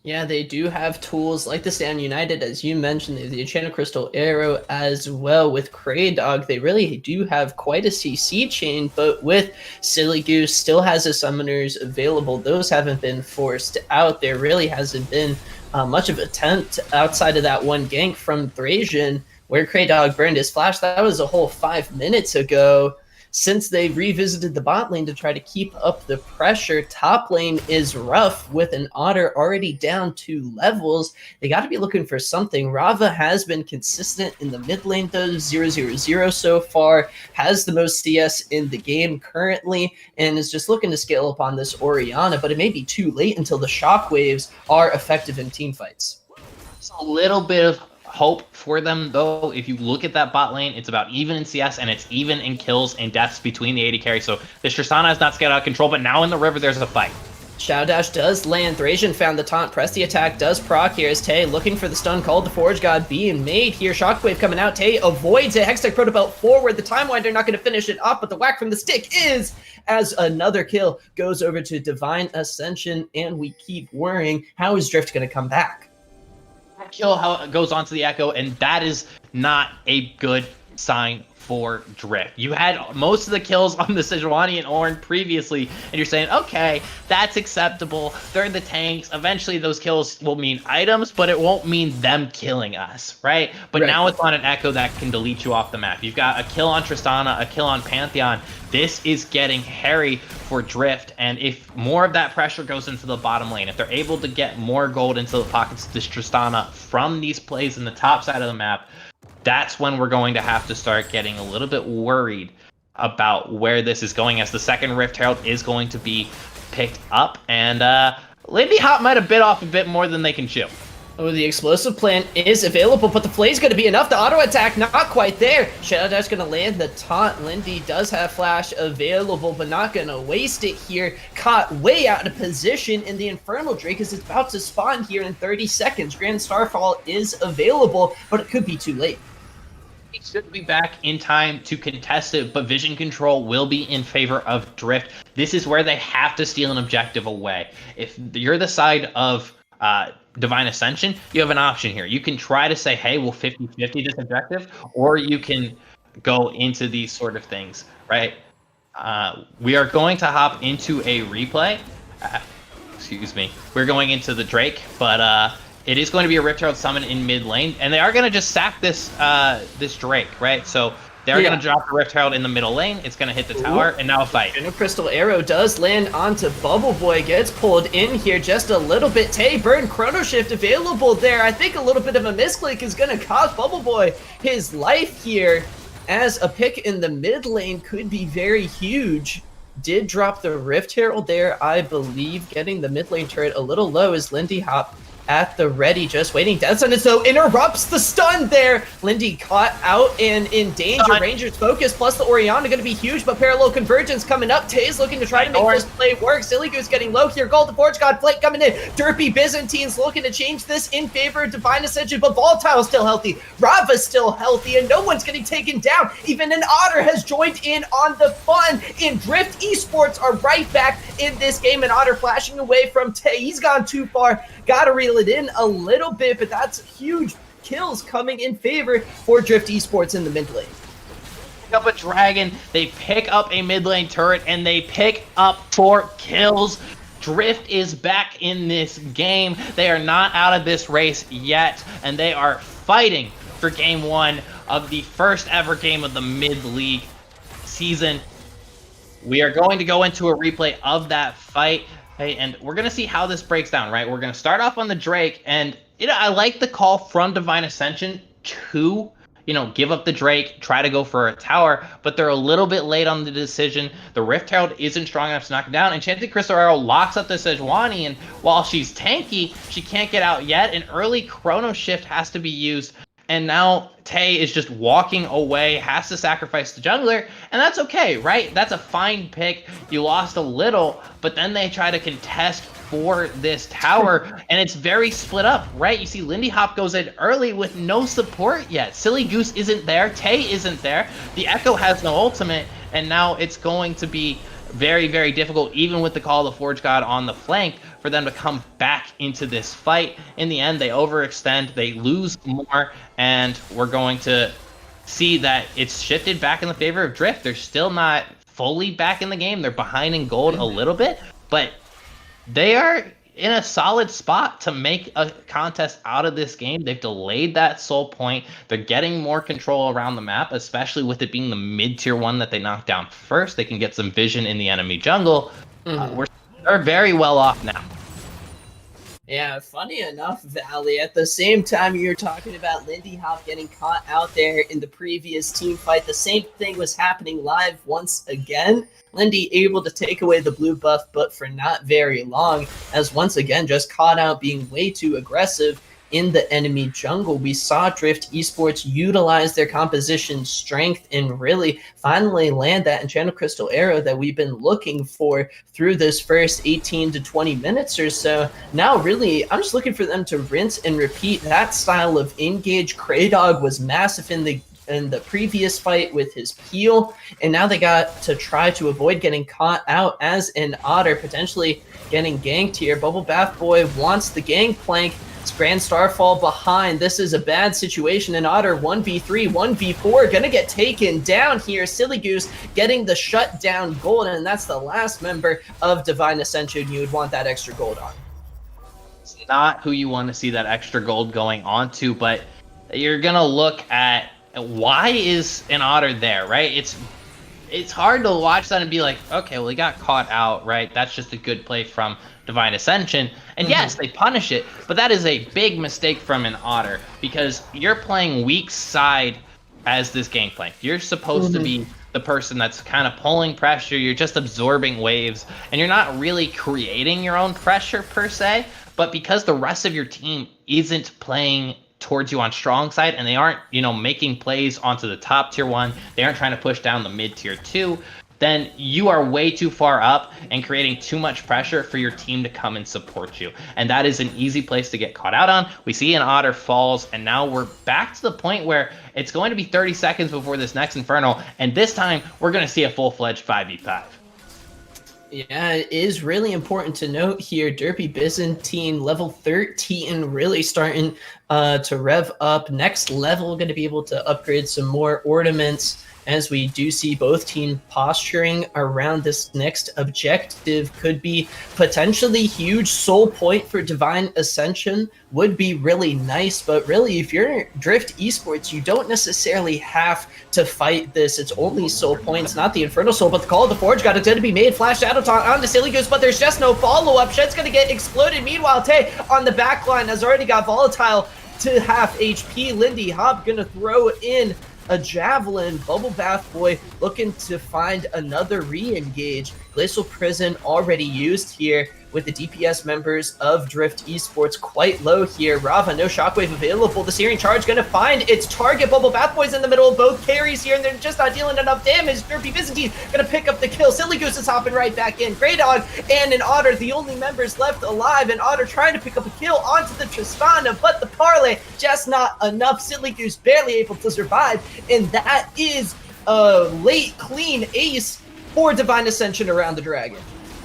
Yeah, they do have tools like the Stand United, as you mentioned, the Enchanted Crystal Arrow as well. With Kraydog, they really do have quite a CC chain, but with Silly Goose still has his summoners available. Those haven't been forced out. There really hasn't been much of an attempt outside of that one gank from Thracian, where Kraydog burned his flash. That was a whole 5 minutes ago. Since they revisited the bot lane to try to keep up the pressure, top lane is rough with an Otter already down 2 levels. They got to be looking for something. Rava has been consistent in the mid lane though, 0-0-0 so far, has the most CS in the game currently, and is just looking to scale up on this Orianna, but it may be too late until the shockwaves are effective in team fights. It's a little bit of hope for them, though. If you look at that bot lane, it's about even in CS, and it's even in kills and deaths between the AD carries. So this Tristana is not scaled out of control, but now in the river, there's a fight. Shadow Dash does land. Thracian found the taunt. Press the attack. Does proc here as Tay looking for the stun called. The Forge God being made here. Shockwave coming out. Tay avoids it. Hextech Protobelt forward. The Time Winder not going to finish it off, but the whack from the stick is, as another kill goes over to Divine Ascension, and we keep worrying, how is Drift going to come back? Kill how it goes onto the Echo, and that is not a good sign for Drift. You had most of the kills on the Sejuani and Ornn previously, and you're saying, okay, that's acceptable. They're the tanks. Eventually, those kills will mean items, but it won't mean them killing us, right? But now it's on an Echo that can delete you off the map. You've got a kill on Tristana, a kill on Pantheon. This is getting hairy for Drift, and if more of that pressure goes into the bottom lane, if they're able to get more gold into the pockets of this Tristana from these plays in the top side of the map, that's when we're going to have to start getting a little bit worried about where this is going, as the second Rift Herald is going to be picked up, and Lindy Hop might have bit off a bit more than they can chew. Oh, the explosive plant is available, but the flay's going to be enough. The auto attack not quite there. Shadow Dash going to land the taunt. Lindy does have flash available, but not going to waste it here. Caught way out of position, and the Infernal Drake is about to spawn here in 30 seconds. Grand Starfall is available, but it could be too late. He should be back in time to contest it, but vision control will be in favor of Drift. This is where they have to steal an objective away. If you're the side of Divine Ascension, you have an option here. You can try to say, hey, we'll 50-50 this objective, or you can go into these sort of things, right? We are going to hop into a replay. Excuse me. We're going into the Drake, but it is going to be a Rift Herald summon in mid lane, and they are going to just sack this this Drake, right? So they're going to drop the Rift Herald in the middle lane. It's going to hit the tower, and now a fight. And a Crystal Arrow does land onto Bubble Boy, gets pulled in here just a little bit. Tay, Burn, Chrono Shift available there. I think a little bit of a misclick is going to cost Bubble Boy his life here, as a pick in the mid lane could be very huge. Did drop the Rift Herald there, I believe, getting the mid lane turret a little low as Lindy Hop at the ready, just waiting. Death Sentence, though, interrupts the stun there. Lindy caught out and in danger. Ranger's focus plus the Orianna going to be huge, but parallel convergence coming up. Tay's looking to try to make this play work. Silly Goose getting low here. Golden Forge God Flake coming in. Derpy Byzantines looking to change this in favor of Divine Ascension, but Volatile's still healthy. Rava's still healthy, and no one's getting taken down. Even an Otter has joined in on the fun, and Drift Esports are right back in this game, and Otter flashing away from Tay. He's gone too far. Gotta reel it in a little bit, but that's huge kills coming in favor for Drift Esports in the mid lane. Pick up a dragon, they pick up a mid lane turret, and they pick up 4 kills. Drift is back in this game. They are not out of this race yet, and they are fighting for game 1 of the first ever game of the mid-league season. We are going to go into a replay of that fight. Hey, and we're going to see how this breaks down, right? We're going to start off on the Drake, and, I like the call from Divine Ascension to, give up the Drake, try to go for a tower, but they're a little bit late on the decision. The Rift Herald isn't strong enough to knock it down. Enchanted Crystal Arrow locks up the Sejuani, and while she's tanky, she can't get out yet. An early Chrono Shift has to be used, and now Tay is just walking away, has to sacrifice the jungler, and that's okay, right? That's a fine pick. You lost a little, but then they try to contest for this tower, and it's very split up, right? You see Lindy Hop goes in early with no support yet. Silly Goose isn't there. Tay isn't there. The Echo has no ultimate, and now it's going to be very, very difficult, even with the call of the Forge God on the flank, for them to come back into this fight. In the end, they overextend, they lose more, and we're going to see that it's shifted back in the favor of Drift. They're still not fully back in the game. They're behind in gold a little bit, but they are in a solid spot to make a contest out of this game. They've delayed that soul point. They're getting more control around the map, especially with it being the mid-tier one that they knocked down first. They can get some vision in the enemy jungle. They're very well off now. Yeah, funny enough, Valley, at the same time you're talking about Lindy Hop getting caught out there in the previous team fight, the same thing was happening live once again. Lindy able to take away the blue buff, but for not very long, as once again just caught out being way too aggressive in the enemy jungle. We saw Drift Esports utilize their composition strength and really finally land that Enchanted Crystal Arrow that we've been looking for through this first 18 to 20 minutes or so. Now really, I'm just looking for them to rinse and repeat that style of engage. Kraydog was massive in the previous fight with his peel, and now they got to try to avoid getting caught out as an Otter, potentially getting ganked here. Bubble Bath Boy wants the gangplank. It's Grand Starfall behind. This is a bad situation. And Otter 1v3, 1v4, gonna get taken down here. Silly Goose getting the shutdown gold, and that's the last member of Divine Ascension you would want that extra gold on. It's not who you want to see that extra gold going on to, but you're gonna look at why is an Otter there, right? It's it's hard to watch that and be like, okay, well, he got caught out, right? That's just a good play from Divine Ascension. And yes, they punish it, but that is a big mistake from an Otter because you're playing weak side as this gangplank. You're supposed to be the person that's kind of pulling pressure. You're just absorbing waves, and you're not really creating your own pressure per se. But because the rest of your team isn't playing towards you on strong side, and they aren't, making plays onto the top tier 1, they aren't trying to push down the mid tier 2, then you are way too far up and creating too much pressure for your team to come and support you. And that is an easy place to get caught out on. We see an Otter falls, and now we're back to the point where it's going to be 30 seconds before this next Infernal, and this time we're going to see a full-fledged 5v5. Yeah, it is really important to note here, Derpy Byzantine level 13 really starting to rev up. Next level, going to be able to upgrade some more ornaments as we do see both team posturing around this next objective. Could be potentially huge. Soul point for Divine Ascension would be really nice, but really if you're Drift Esports, you don't necessarily have to fight this. It's only soul points, not the Infernal Soul, but the Call of the Forge God is going to be made. Flash Shadow Taunt onto Silly Goose, but there's just no follow-up. Shed's going to get exploded. Meanwhile, Tay on the back line has already got Volatile to half HP. Lindy Hop going to throw in a javelin. Bubble Bath Boy looking to find another re-engage. Glacial Prison already used here with the DPS members of Drift Esports quite low here. Rava, no shockwave available. The Searing Charge gonna find its target. Bubble Bath Boy's in the middle of both carries here, and they're just not dealing enough damage. Derpy Byzantine gonna pick up the kill. Silly Goose is hopping right back in. Grey Dog and an Otter, the only members left alive. An Otter trying to pick up a kill onto the Tristana, but the parlay just not enough. Silly Goose barely able to survive, and that is a late clean ace for Divine Ascension around the dragon.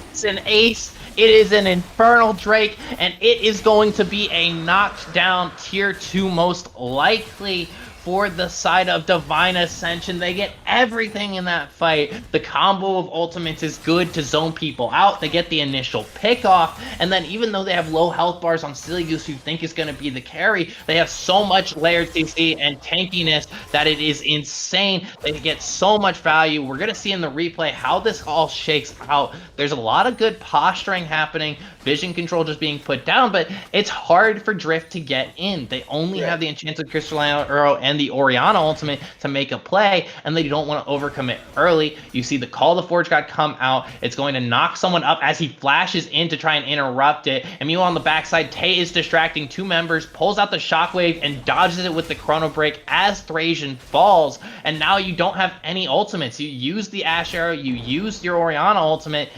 It's an ace. It is an Infernal Drake, and it is going to be a knocked down tier 2 most likely for the side of Divine Ascension. They get everything in that fight. The combo of ultimates is good to zone people out. They get the initial pick off, and then even though they have low health bars on Silly Goose, who you think is going to be the carry, they have so much layered CC and tankiness that it is insane. They get so much value. We're going to see in the replay how this all shakes out. There's a lot of good posturing happening, vision control just being put down, but it's hard for Drift to get in. They only have the Enchanted Crystalline Arrow and the Orianna ultimate to make a play, and they don't want to overcommit early. You see the Call of the Forge God come out. It's going to knock someone up as he flashes in to try and interrupt it. And meanwhile on the backside, Tay is distracting 2 members, pulls out the shockwave and dodges it with the chrono break as Thrasian falls. And now you don't have any ultimates. You use the Ash Arrow, you use your Orianna ultimate,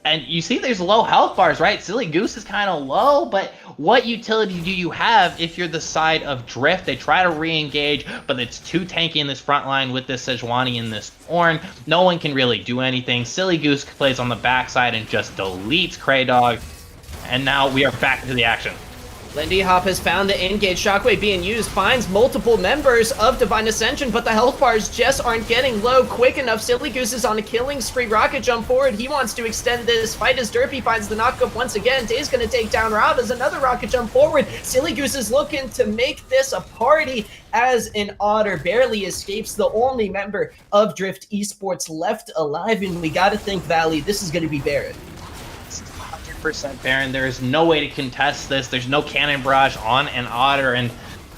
and you see there's low health bars, right? Silly Goose is kind of low, but what utility do you have if you're the side of Drift? They try to re-engage, but it's too tanky in this front line with this Sejuani and this Ornn. No one can really do anything. Silly Goose plays on the backside and just deletes Grey Dog. And now we are back to the action. Lindy Hop has found the engage shockwave being used, finds multiple members of Divine Ascension, but the health bars just aren't getting low quick enough. Silly Goose is on a killing spree. Rocket jump forward. He wants to extend this fight as Derpy finds the knockup once again. Day's going to take down Rob as another rocket jump forward. Silly Goose is looking to make this a party as an Otter barely escapes, the only member of Drift Esports left alive, and we got to think, Valley, this is going to be Baron. 100% Baron. There is no way to contest this. There's no cannon barrage on an Otter, and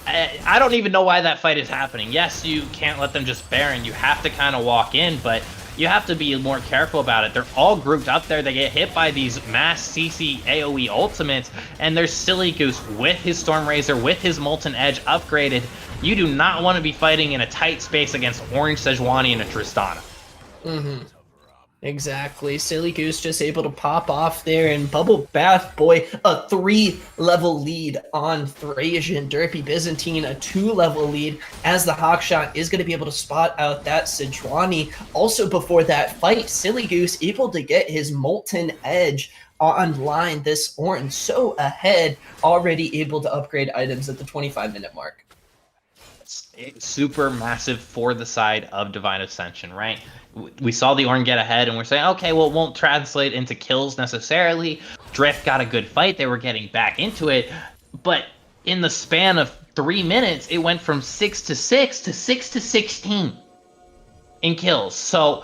I don't even know why that fight is happening. Yes, you can't let them just Baron. You have to kind of walk in, but you have to be more careful about it. They're all grouped up there. They get hit by these mass CC AoE ultimates, and there's Silly Goose with his Storm Razor, with his Molten Edge upgraded. You do not want to be fighting in a tight space against Orange Sejuani and a Tristana. Exactly. Silly Goose just able to pop off there, and Bubble Bath Boy, a 3-level lead on Thrasian. Derpy Byzantine, a 2-level lead, as the Hawkshot is going to be able to spot out that Sejuani. Also before that fight, Silly Goose able to get his Molten Edge online. This Ornn so ahead, already able to upgrade items at the 25-minute mark. It's super massive for the side of Divine Ascension, right? We saw the Ornn get ahead, and we're saying, okay, well, it won't translate into kills necessarily. Drift got a good fight. They were getting back into it. But in the span of 3 minutes, it went from 6 to 6 to 6 to 16 in kills. So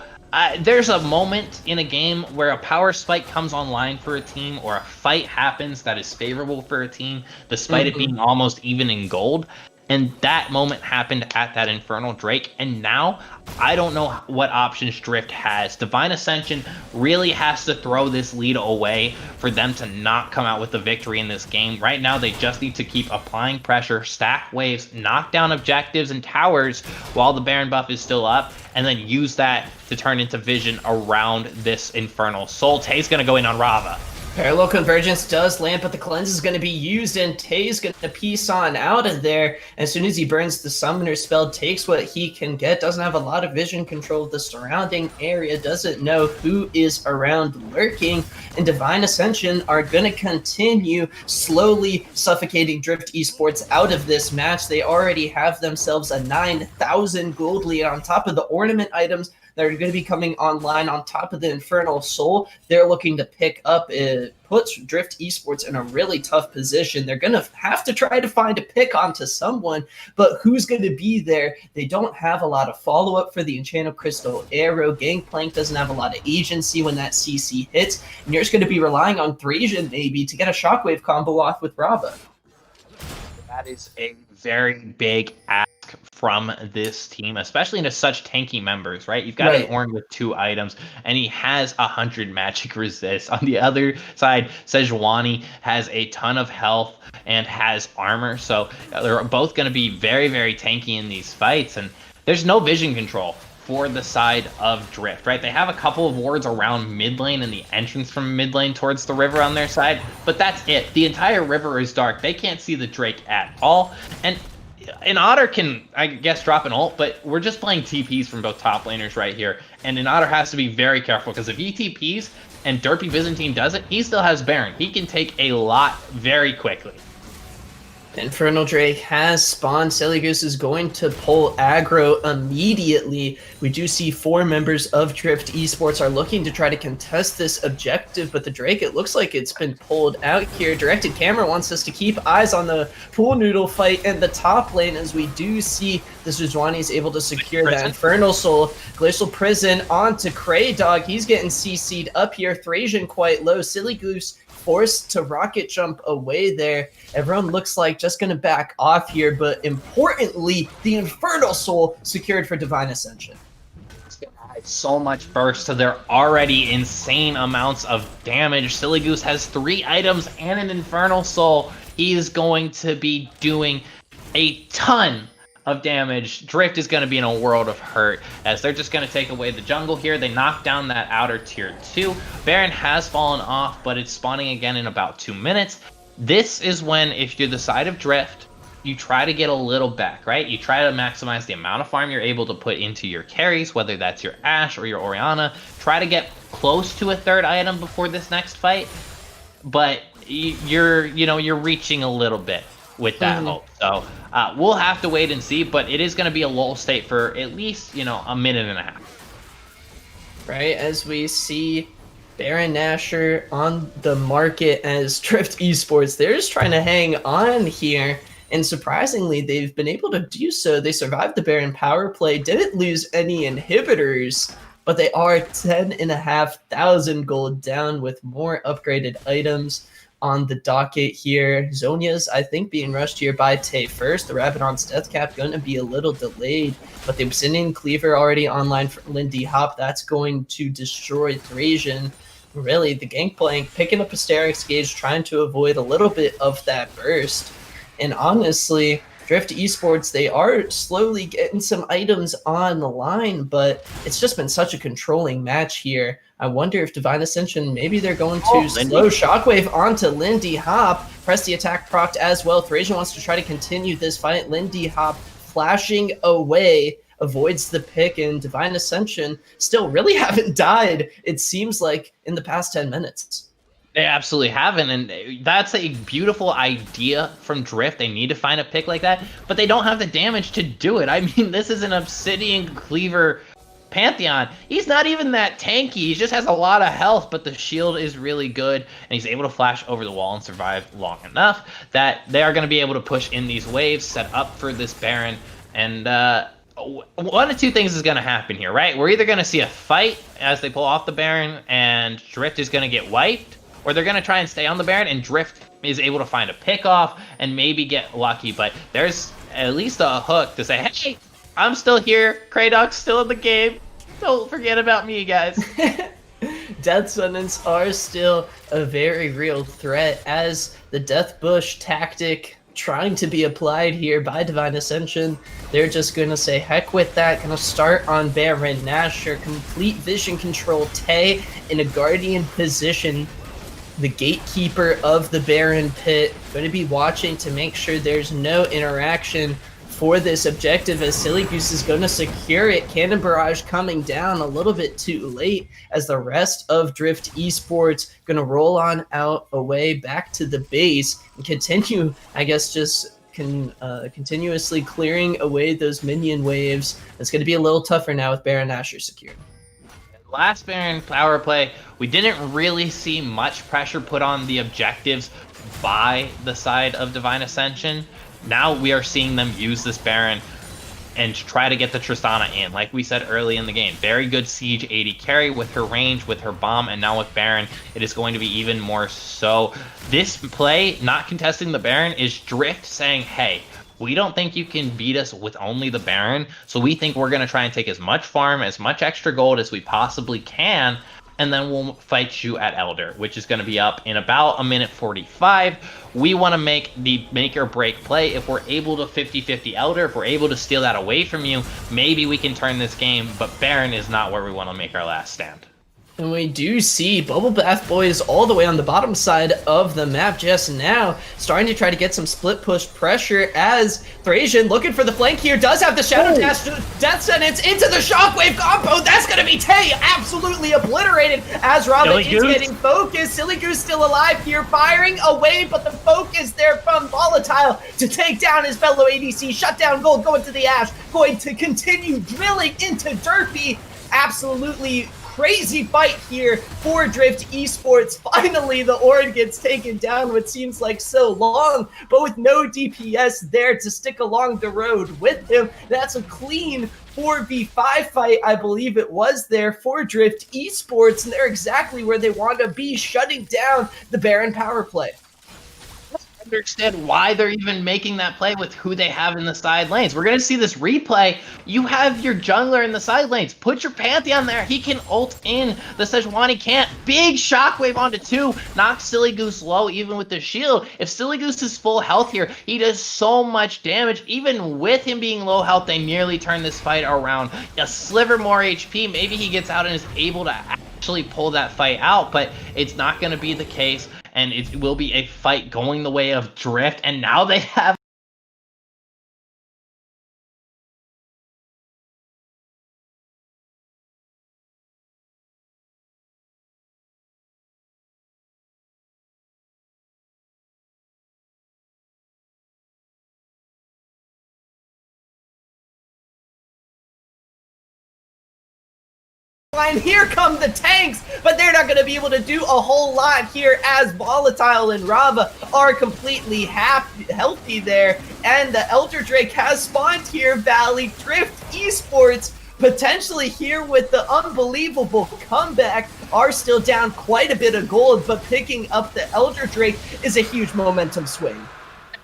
There's a moment in a game where a power spike comes online for a team, or a fight happens that is favorable for a team, despite it being almost even in gold. And that moment happened at that Infernal Drake. And now I don't know what options Drift has. Divine Ascension really has to throw this lead away for them to not come out with the victory in this game. Right now, they just need to keep applying pressure, stack waves, knock down objectives and towers while the Baron buff is still up, and then use that to turn into vision around this Infernal Soul. Tay's going to go in on Rava. Parallel Convergence does land, but the cleanse is going to be used, and Tay's going to piece on out of there. As soon as he burns the Summoner spell, takes what he can get, doesn't have a lot of vision control of the surrounding area, doesn't know who is around lurking, and Divine Ascension are going to continue slowly suffocating Drift Esports out of this match. They already have themselves a 9,000 gold lead on top of the ornament items that are going to be coming online on top of the Infernal Soul. They're looking to pick up. It puts Drift Esports in a really tough position. They're going to have to try to find a pick onto someone, but who's going to be there? They don't have a lot of follow-up for the Enchanted Crystal Arrow. Gangplank doesn't have a lot of agency when that CC hits, and you're just going to be relying on Thrasian maybe to get a Shockwave combo off with Rava. That is a very big ask from this team, especially into such tanky members, right? You've got an Ornn with 2 items, and he has 100 magic resist. On the other side, Sejuani has a ton of health and has armor, so they're both going to be very, very tanky in these fights, and there's no vision control for the side of Drift, right? They have a couple of wards around mid lane and the entrance from mid lane towards the river on their side, but that's it. The entire river is dark. They can't see the Drake at all. And an Otter can, I guess, drop an ult, but we're just playing TPs from both top laners right here. And an Otter has to be very careful, because if he TPs and Derpy Byzantine does it, he still has Baron. He can take a lot very quickly. Infernal Drake has spawned. Silly Goose is going to pull aggro immediately. We do see 4 members of Drift Esports are looking to try to contest this objective, but the Drake, it looks like it's been pulled out here. Directed Camera wants us to keep eyes on the Pool Noodle fight in the top lane, as we do see the Sejuani is able to secure that Infernal Soul. Glacial Prison onto Cray Dog. He's getting CC'd up here. Thrasian quite low. Silly Goose forced to rocket jump away there. Everyone looks like just going to back off here, but importantly, the Infernal Soul secured for Divine Ascension. It's going to add so much burst to their already insane amounts of damage. Silly Goose has 3 items and an Infernal Soul. He is going to be doing a ton of damage. Drift is going to be in a world of hurt, as they're just going to take away the jungle here. They knock down that outer tier 2. Baron has fallen off, but it's spawning again in about 2 minutes. This is when, if you're the side of Drift, you try to get a little back, right? You try to maximize the amount of farm you're able to put into your carries, whether that's your Ashe or your Orianna. Try to get close to a 3rd item before this next fight, but you're reaching a little bit with that hope. So we'll have to wait and see, but it is going to be a lull state for at least, a minute and a half. Right, as we see Baron Nashor on the market as Drift Esports, they're just trying to hang on here, and surprisingly, they've been able to do so. They survived the Baron power play, didn't lose any inhibitors, but they are 10,500 gold down with more upgraded items on the docket here. Zonia's, I think, being rushed here by Tay first. The Rabadon's death cap going to be a little delayed, but the Obsidian Cleaver already online for Lindy Hop. That's going to destroy Thrasian. Really, the Gangplank picking up a Asterix Gauge, trying to avoid a little bit of that burst. And honestly, Drift Esports, they are slowly getting some items on the line, but it's just been such a controlling match here. I wonder if Divine Ascension, maybe they're going to slow Shockwave onto Lindy Hop. Press the attack procced as well. Thrasian wants to try to continue this fight. Lindy Hop flashing away, avoids the pick, and Divine Ascension still really haven't died, it seems like, in the past 10 minutes. They absolutely haven't, and that's a beautiful idea from Drift. They need to find a pick like that, but they don't have the damage to do it. I mean, this is an Obsidian Cleaver Pantheon. He's not even that tanky. He just has a lot of health, but the shield is really good, and he's able to flash over the wall and survive long enough that they are going to be able to push in these waves, set up for this Baron, and one of two things is going to happen here, right? We're either going to see a fight as they pull off the Baron and Drift is going to get wiped, or they're going to try and stay on the Baron and Drift is able to find a pick off and maybe get lucky. But there's at least a hook to say, hey, I'm still here. Kraydog's still in the game. Don't forget about me, guys. Death sentence are still a very real threat as the Death Bush tactic trying to be applied here by Divine Ascension. They're just going to say, heck with that, going to start on Baron Nashor, complete vision control, Tay in a Guardian position, the gatekeeper of the Baron pit, going to be watching to make sure there's no interaction for this objective as Silly Goose is going to secure it. Cannon Barrage coming down a little bit too late as the rest of Drift Esports going to roll on out away back to the base and continue, I guess, just continuously clearing away those minion waves. It's going to be a little tougher now with Baron Nashor secured. Last Baron power play, we didn't really see much pressure put on the objectives by the side of Divine Ascension. Now we are seeing them use this Baron and try to get the Tristana in. Like we said early in the game, very good siege AD carry with her range, with her bomb, and now with Baron, it is going to be even more so. This play, not contesting the Baron, is Drift saying, hey, we don't think you can beat us with only the Baron, so we think we're going to try and take as much farm, as much extra gold as we possibly can, and then we'll fight you at Elder, which is going to be up in about a minute 45. We want to make the make or break play. If we're able to 50-50 Elder, if we're able to steal that away from you, maybe we can turn this game, but Baron is not where we want to make our last stand. And we do see Bubble Bath Boys all the way on the bottom side of the map just now, starting to try to get some split push pressure as Thracian looking for the flank here, does have the Shadow Dash, Death Sentence into the Shockwave combo. That's going to be Tay absolutely obliterated as Robin is getting focused. Silly Goose still alive here, firing away, but the focus there from Volatile to take down his fellow ADC. Shutdown Gold going to the Ash, going to continue drilling into Derpy. Absolutely crazy fight here for Drift Esports. Finally, the Ord gets taken down, what seems like so long, but with no DPS there to stick along the road with him. That's a clean 4v5 fight, I believe it was there for Drift Esports, and they're exactly where they want to be, shutting down the Baron power play. Understand why they're even making that play with who they have in the side lanes. We're going to see this replay. You have your jungler in the side lanes. Put your Pantheon there. He can ult in. The Sejuani can't. Big shockwave onto 2. Knocks Silly Goose low even with the shield. If Silly Goose is full health here, he does so much damage. Even with him being low health, they nearly turn this fight around. A sliver more HP. Maybe he gets out and is able to actually pull that fight out, but it's not going to be the case. And it will be a fight going the way of Drift. And now they have line. Here come the tanks, but they're not going to be able to do a whole lot here as Volatile and Rava are completely healthy there, and the Elder Drake has spawned here. Valley Drift Esports potentially here with the unbelievable comeback are still down quite a bit of gold, but picking up the Elder Drake is a huge momentum swing.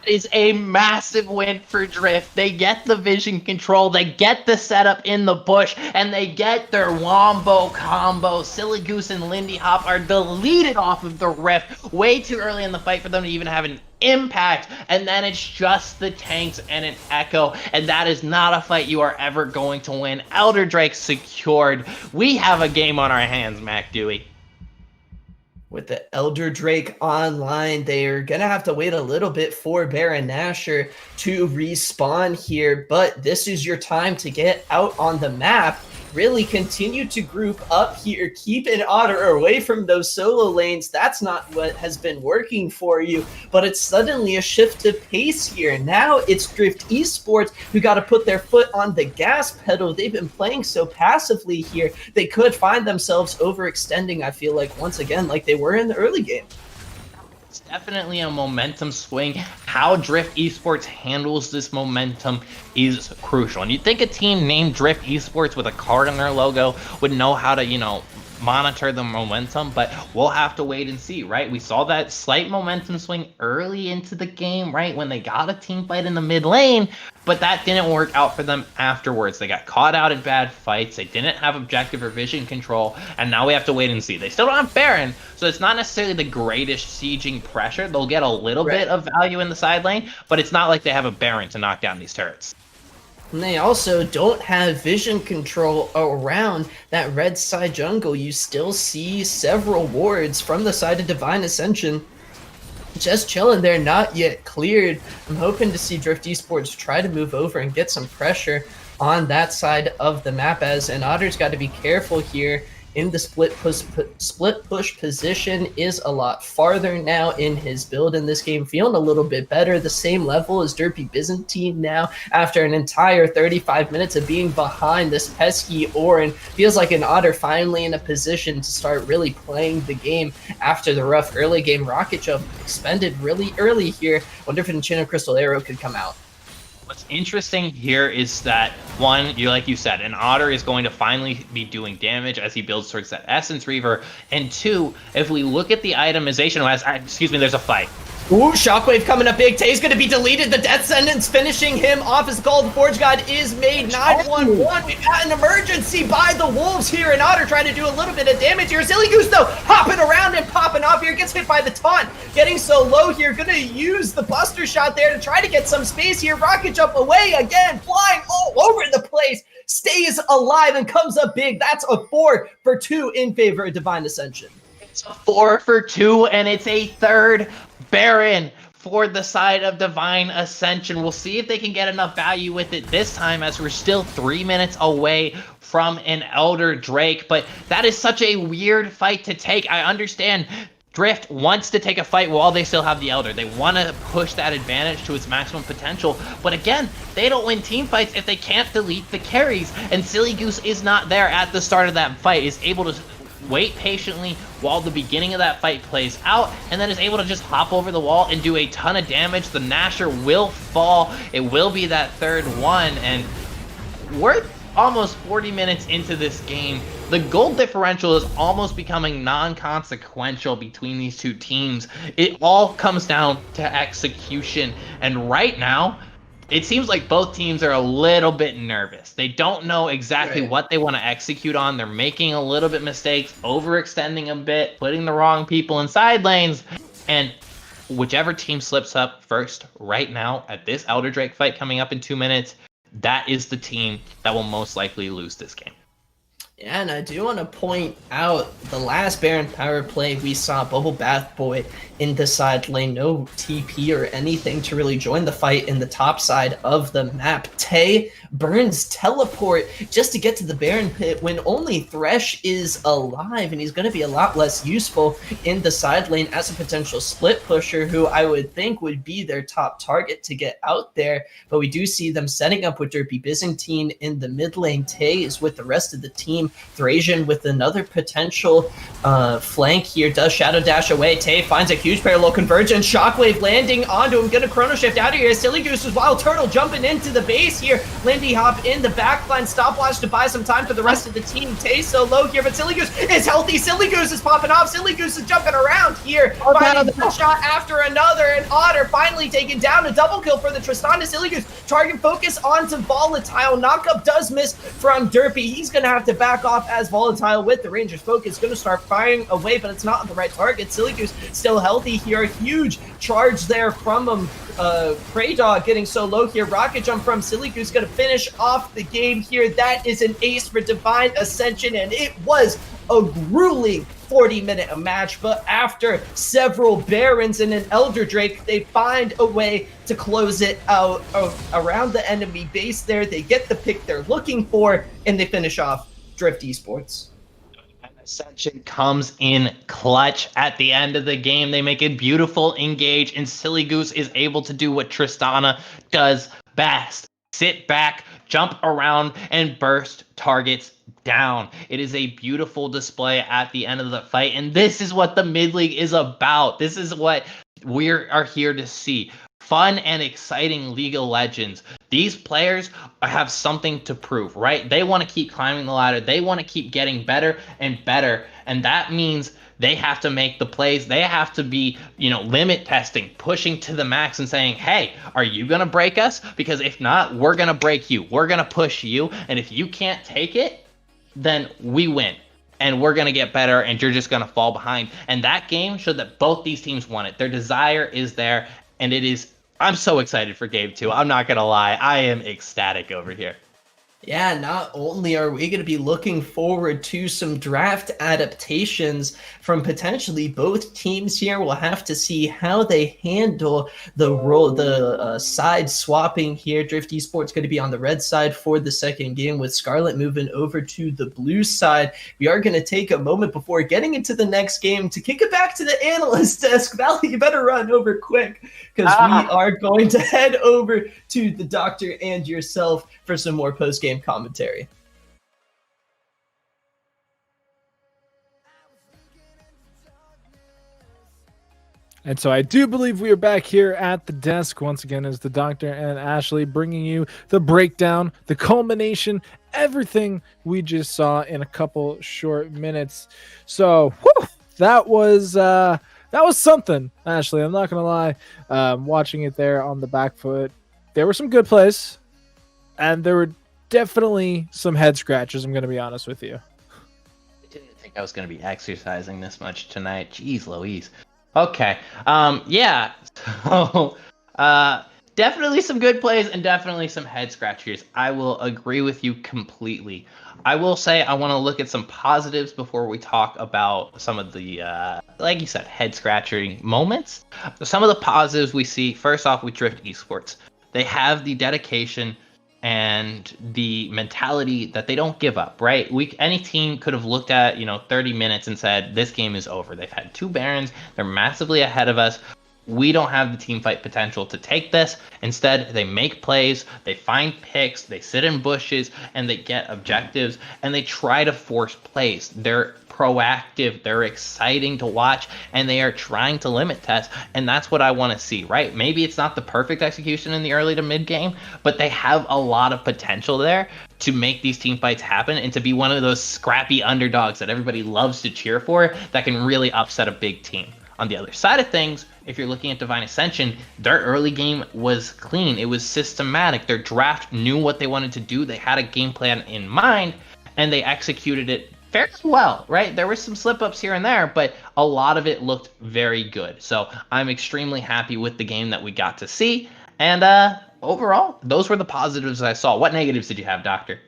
Is a massive win for Drift. They get the vision control, they get the setup in the bush, and they get their wombo combo. Silly Goose and Lindy Hop are deleted off of the Rift way too early in the fight for them to even have an impact, and then it's just the tanks and an Echo, and that is not a fight you are ever going to win. Elder Drake secured. We have a game on our hands, Mac Dewey. With the Elder Drake online, they're going to have to wait a little bit for Baron Nashor to respawn here, but this is your time to get out on the map. Really continue to group up here, keep an Otter away from those solo lanes. That's not what has been working for you, but it's suddenly a shift to pace here. Now it's Drift Esports who got to put their foot on the gas pedal. They've been playing so passively here. They could find themselves overextending, I feel like, once again, like they were in the early game. It's definitely a momentum swing. How Drift Esports handles this momentum is crucial. And you'd think a team named Drift Esports with a card on their logo would know how to, monitor the momentum, but we'll have to wait and see, right? We saw that slight momentum swing early into the game, right? When they got a team fight in the mid lane, but that didn't work out for them afterwards. They got caught out in bad fights. They didn't have objective or vision control, and now we have to wait and see. They still don't have Baron, so it's not necessarily the greatest sieging pressure. They'll get a little bit of value in the side lane, but it's not like they have a Baron to knock down these turrets. And they also don't have vision control around that red side jungle. You still see several wards from the side of Divine Ascension just chilling there, not yet cleared. I'm hoping to see Drift Esports try to move over and get some pressure on that side of the map, as an Otter's got to be careful here in the split push position. Is a lot farther now in his build in this game, feeling a little bit better, the same level as Derpy Byzantine now after an entire 35 minutes of being behind this pesky Orin. Feels like an Otter finally in a position to start really playing the game after the rough early game. Rocket Jump expended really early here. Wonder if an Enchanted Crystal Arrow could come out. What's interesting here is that, one, like you said, an Otter is going to finally be doing damage as he builds towards that Essence Reaver. And two, if we look at the itemization, there's a fight. Ooh, Shockwave coming up big. Tay's gonna be deleted. The death sentence finishing him off as Golden Forge God is made. 9-1-1. We've got an emergency by the Wolves here. And Otter trying to do a little bit of damage here. Silly Goose, though, hopping around and popping off here. Gets hit by the taunt. Getting so low here. Gonna use the Buster Shot there to try to get some space here. Rocket Jump away again. Flying all over the place. Stays alive and comes up big. That's a 4 for 2 in favor of Divine Ascension. It's a 4 for 2, and it's a third Baron for the side of Divine Ascension. We'll see if they can get enough value with it this time, as we're still 3 minutes away from an Elder Drake. But that is such a weird fight to take. I understand Drift wants to take a fight while they still have the Elder. They want to push that advantage to its maximum potential. But again, they don't win team fights if they can't delete the carries. And Silly Goose is not there at the start of that fight, is able to wait patiently while the beginning of that fight plays out, and then is able to just hop over the wall and do a ton of damage. The Nasher will fall. It will be that third one, and we're almost 40 minutes into this game. The gold differential is almost becoming non-consequential between these two teams. It all comes down to execution, and right now, it seems like both teams are a little bit nervous. They don't know exactly what they want to execute on. They're making a little bit mistakes, overextending a bit, putting the wrong people in side lanes. And whichever team slips up first right now at this Elder Drake fight coming up in 2 minutes, that is the team that will most likely lose this game. Yeah, and I do want to point out the last Baron power play we saw Bubble Bath Boy in the side lane, no TP or anything to really join the fight in the top side of the map. Tay burns teleport just to get to the Baron pit when only Thresh is alive, and he's going to be a lot less useful in the side lane as a potential split pusher, who I would think would be their top target to get out there. But we do see them setting up with Derpy Byzantine in the mid lane. Tay is with the rest of the team. Thrasian with another potential flank here, does Shadow Dash away. Tay finds a huge parallel convergence. Shockwave landing onto him, gonna Chrono Shift out of here. Silly Goose's Wild Turtle jumping into the base here. Lindy Hop in the backline, stopwatch to buy some time for the rest of the team. Tay so low here, but Silly Goose is healthy. Silly Goose is popping off. Silly Goose is jumping around here, finding one shot after another, and Otter finally taken down. A double kill for the Tristana. Silly Goose target focus onto Volatile. Knockup does miss from Derpy. He's gonna have to back off as Volatile with the Ranger's focus. Gonna start firing away, but it's not on the right target. Silly Goose still healthy here. Huge charge there from him. Prey Dog getting so low here. Rocket Jump from Silly Goose gonna finish off the game here. That is an ace for Divine Ascension, and it was a grueling 40-minute match, but after several Barons and an Elder Drake, they find a way to close it out around the enemy base there. They get the pick they're looking for, and they finish off Drift Esports. Ascension comes in clutch at the end of the game. They make it beautiful, engage, and Silly Goose is able to do what Tristana does best. Sit back, jump around, and burst targets down. It is a beautiful display at the end of the fight, and this is what the mid league is about. This is what we are here to see fun and exciting League of Legends. These players have something to prove, right? They want to keep climbing the ladder. They want to keep getting better and better. And that means they have to make the plays. They have to be, limit testing, pushing to the max and saying, hey, are you going to break us? Because if not, we're going to break you. We're going to push you. And if you can't take it, then we win. And we're going to get better, and you're just going to fall behind. And that game showed that both these teams want it. Their desire is there, and it is. I'm so excited for Game 2. I'm not going to lie. I am ecstatic over here. Yeah, not only are we going to be looking forward to some draft adaptations from potentially both teams here, we'll have to see how they handle the side swapping here. Drift Esports going to be on the red side for the second game, with Scarlet moving over to the blue side. We are going to take a moment before getting into the next game to kick it back to the analyst desk. Valley, you better run over quick, because we are going to head over to the doctor and yourself for some more post-game commentary. And so I do believe we are back here at the desk once again as the doctor and Ashley, bringing you the breakdown, the culmination, everything we just saw in a couple short minutes. So that was something, Ashley. I'm not gonna lie. Watching it there on the back foot, there were some good plays, and there were definitely some head scratches. I'm going to be honest with you. I didn't think I was going to be exercising this much tonight. Jeez Louise. Okay. Yeah. So, definitely some good plays and definitely some head scratchers. I will agree with you completely. I will say I want to look at some positives before we talk about some of the, like you said, head scratching moments. Some of the positives we see, first off, with Drift Esports. They have the dedication and the mentality that they don't give up, right? Any team could have looked at, 30 minutes and said, this game is over. They've had 2 Barons. They're massively ahead of us. We don't have the team fight potential to take this. Instead, they make plays, they find picks, they sit in bushes, and they get objectives, and they try to force plays. They're proactive, they're exciting to watch, and they are trying to limit test, and that's what I want to see, right? Maybe it's not the perfect execution in the early to mid game, but they have a lot of potential there to make these team fights happen and to be one of those scrappy underdogs that everybody loves to cheer for that can really upset a big team. On the other side of things, if you're looking at Divine Ascension, their early game was clean. It was systematic. Their draft knew what they wanted to do. They had a game plan in mind, and they executed it fairly well, right? There were some slip-ups here and there, but a lot of it looked very good. So I'm extremely happy with the game that we got to see. And overall, those were the positives I saw. What negatives did you have, Doctor?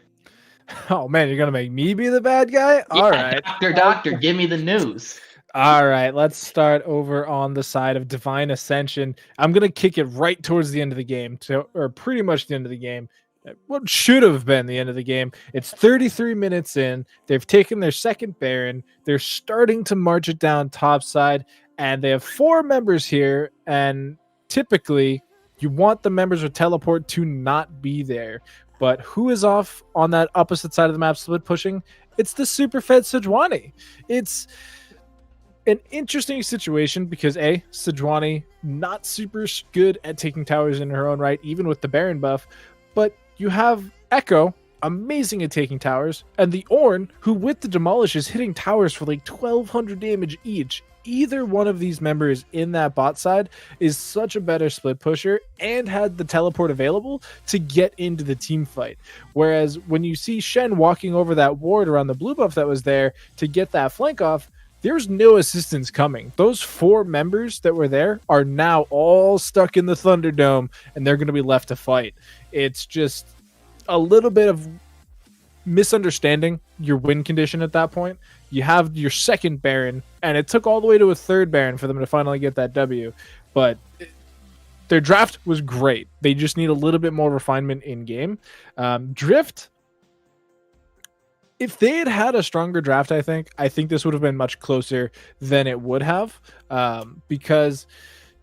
Oh, man, you're going to make me be the bad guy? Yeah, all right. Doctor, give me the news. All right, let's start over on the side of Divine Ascension. I'm going to kick it right towards the end of the game, or pretty much the end of the game. What should have been the end of the game. It's 33 minutes in. They've taken their second Baron. They're starting to march it down topside, and they have 4 members here, and typically you want the members with teleport to not be there. But who is off on that opposite side of the map split pushing? It's the super fed Sejuani. It's an interesting situation because Sejuani not super good at taking towers in her own right, even with the Baron buff, but you have Echo, amazing at taking towers, and the Ornn, who with the Demolish is hitting towers for like 1200 damage each. Either one of these members in that bot side is such a better split pusher and had the teleport available to get into the team fight. Whereas when you see Shen walking over that ward around the blue buff that was there to get that flank off, there's no assistance coming. Those 4 members that were there are now all stuck in the Thunderdome, and they're going to be left to fight. It's just a little bit of misunderstanding your win condition at that point. You have your second Baron, and it took all the way to a third Baron for them to finally get that W. But their draft was great. They just need a little bit more refinement in game. Drift, if they had had a stronger draft, I think this would have been much closer than it would have, because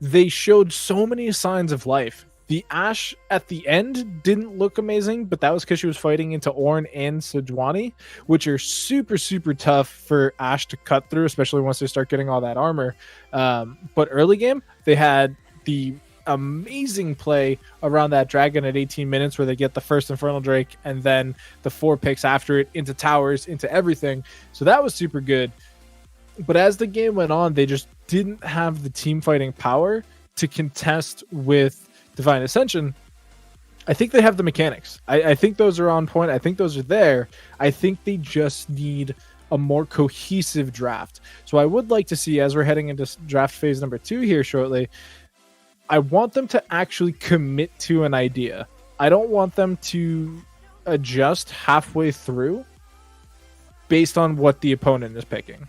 they showed so many signs of life. The Ashe at the end didn't look amazing, but that was because she was fighting into Ornn and Sejuani, which are super, super tough for Ashe to cut through, especially once they start getting all that armor. But early game, they had the amazing play around that dragon at 18 minutes where they get the first Infernal Drake and then the 4 picks after it into towers, into everything. So that was super good. But as the game went on, they just didn't have the team fighting power to contest with Divine Ascension. I think they have the mechanics. I think those are on point. I think those are there. I think they just need a more cohesive draft. So I would like to see, as we're heading into draft phase number 2 here shortly, I want them to actually commit to an idea. I don't want them to adjust halfway through based on what the opponent is picking.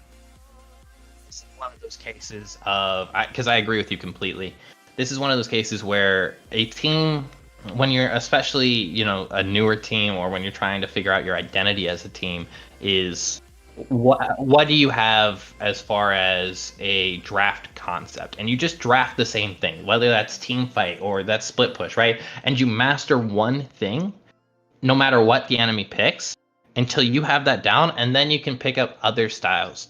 It's one of those cases of, because I agree with you completely. This is one of those cases where a team, when you're especially, you know, a newer team, or when you're trying to figure out your identity as a team, is what do you have as far as a draft concept? And you just draft the same thing, whether that's team fight or that's split push, right? And you master one thing, no matter what the enemy picks, until you have that down, and then you can pick up other styles.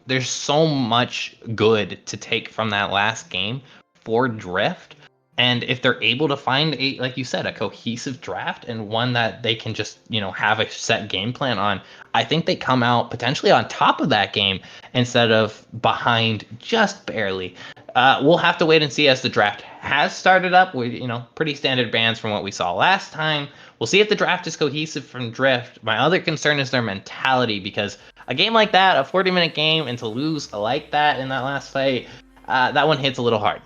There's so much good to take from that last game for Drift. And if they're able to find a, like you said, a cohesive draft and one that they can just, you know, have a set game plan on, I think they come out potentially on top of that game instead of behind just barely. We'll have to wait and see as the draft has started up with, you know, pretty standard bans from what we saw last time. We'll see if the draft is cohesive from Drift. My other concern is their mentality, because a game like that, a 40-minute game, and to lose like that in that last fight, that one hits a little hard.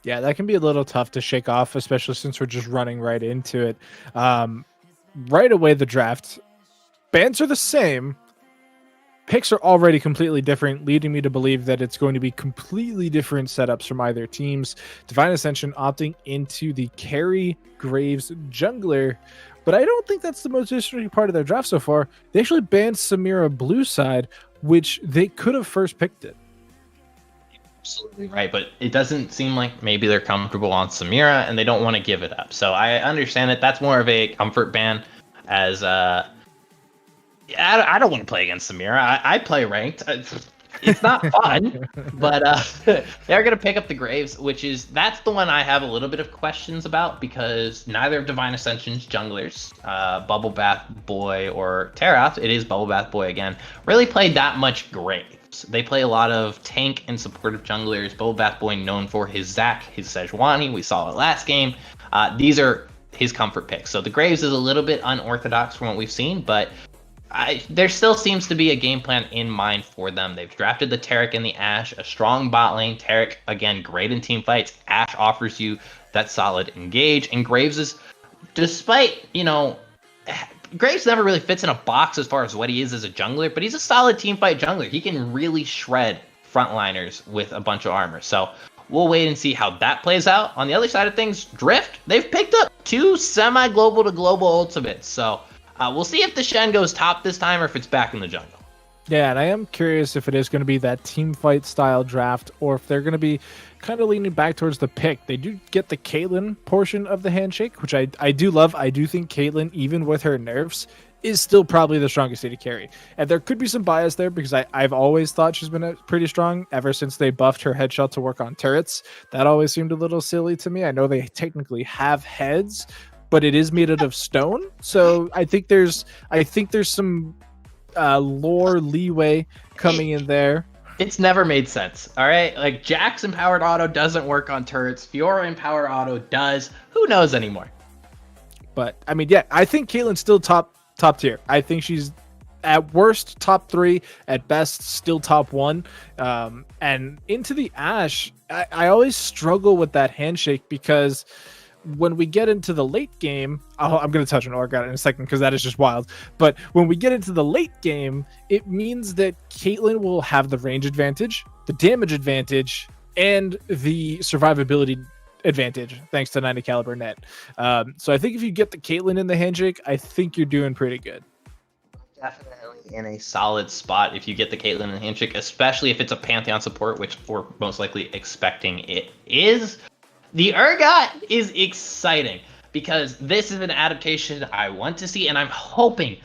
Yeah, that can be a little tough to shake off, especially since we're just running right into it. Right away, the draft bans are the same. Picks are already completely different, leading me to believe that it's going to be completely different setups from either teams. Divine Ascension opting into the carry Graves jungler, but I don't think that's the most interesting part of their draft so far. They actually banned Samira blue side, which they could have first picked it. Absolutely right, but it doesn't seem like maybe they're comfortable on Samira and they don't want to give it up. So I understand it. That's more of a comfort ban, as I don't want to play against Samira. I play ranked. It's not fun, but they're going to pick up the Graves, that's the one I have a little bit of questions about, because neither of Divine Ascension's junglers, Bubble Bath Boy or Terath, it is Bubble Bath Boy again, really played that much Graves. They play a lot of tank and supportive junglers. Bubble Bath Boy known for his Zac, his Sejuani. We saw it last game. These are his comfort picks. So the Graves is a little bit unorthodox from what we've seen, but there still seems to be a game plan in mind for them. They've drafted the Taric and the Ashe, a strong bot lane. Taric, again, great in team fights. Ashe offers you that solid engage. And Graves is, despite, you know, Graves never really fits in a box as far as what he is as a jungler, but he's a solid teamfight jungler. He can really shred frontliners with a bunch of armor. So we'll wait and see how that plays out. On the other side of things, Drift, they've picked up 2 semi-global to global ultimates. So we'll see if the Shen goes top this time or if it's back in the jungle. Yeah, and I am curious if it is going to be that team fight style draft, or if they're going to be kind of leaning back towards the pick. They do get the Caitlyn portion of the handshake, which I do love. I do think Caitlyn, even with her nerfs, is still probably the strongest AD carry. And there could be some bias there, because I've always thought she's been pretty strong ever since they buffed her headshot to work on turrets. That always seemed a little silly to me. I know they technically have heads, but it is made out of stone. So I think there's some lore leeway coming in there. It's never made sense, all right? Like, Jax empowered auto doesn't work on turrets. Fiora empowered auto does. Who knows anymore? But I mean, yeah, I think Caitlyn's still top tier. I think she's at worst top 3, at best still top 1. And into the Ashe, I always struggle with that handshake, because when we get into the late game, I'm going to touch on Orgat in a second because that is just wild. But when we get into the late game, it means that Caitlyn will have the range advantage, the damage advantage, and the survivability advantage thanks to 90 caliber net. So I think if you get the Caitlyn in the handshake, I think you're doing pretty good. Definitely in a solid spot if you get the Caitlyn in the handshake, especially if it's a Pantheon support, which we're most likely expecting it is. The Urgot is exciting because this is an adaptation I want to see, and I'm hoping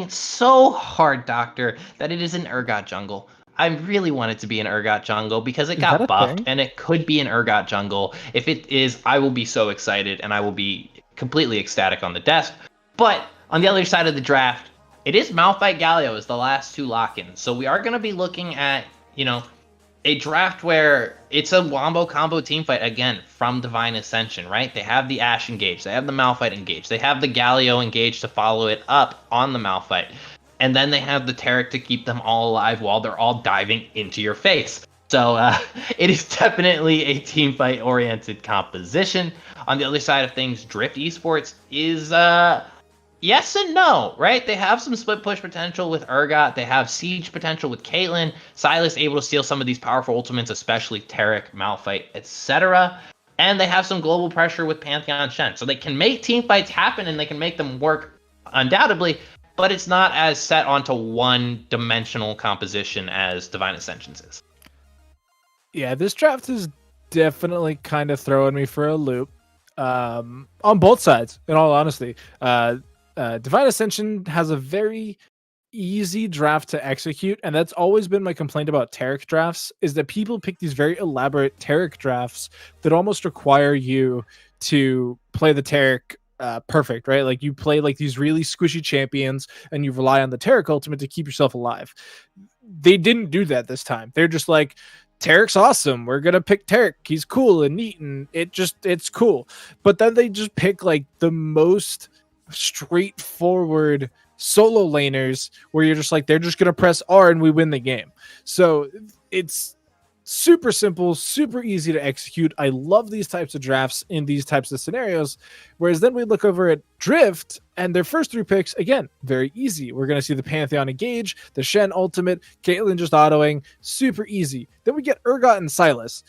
so hard, Doctor, that it is an Urgot jungle. I really want it to be an Urgot jungle because it Is that got a buffed, thing? and it could be an Urgot jungle. If it is, I will be so excited, and I will be completely ecstatic on the desk. But on the other side of the draft, it is Malphite Galio as the last two lock-ins. So we are going to be looking at, a draft where it's a wombo combo team fight again from Divine Ascension, right? They have the Ashe engaged, they have the Malphite engaged, they have the Galio engaged to follow it up on the Malphite, and then they have the Taric to keep them all alive while they're all diving into your face. So it is definitely a team fight oriented composition. On the other side of things, Drift Esports is yes and no, right? They have some split push potential with Urgot. They have siege potential with Caitlyn. Silas able to steal some of these powerful ultimates, especially Taric, Malphite, etc. And they have some global pressure with Pantheon Shen. So they can make team fights happen and they can make them work undoubtedly, but it's not as set onto one-dimensional composition as Divine Ascensions is. Yeah, this draft is definitely kind of throwing me for a loop. On both sides, in all honesty. Divine Ascension has a very easy draft to execute, and that's always been my complaint about Taric drafts, is that people pick these very elaborate Taric drafts that almost require you to play the Taric perfect, right? Like you play like these really squishy champions and you rely on the Taric ultimate to keep yourself alive. They didn't do that this time. They're just like, Taric's awesome. We're gonna pick Taric. He's cool and neat, and it's cool. But then they just pick like the most straightforward solo laners where you're just like, they're just gonna press R and we win the game. So it's super simple, super easy to execute. I love these types of drafts in these types of scenarios. Whereas then we look over at Drift and their first three picks, again, very easy. We're going to see the Pantheon engage, the Shen ultimate, Caitlyn just autoing, super easy. Then we get Urgot and Silas.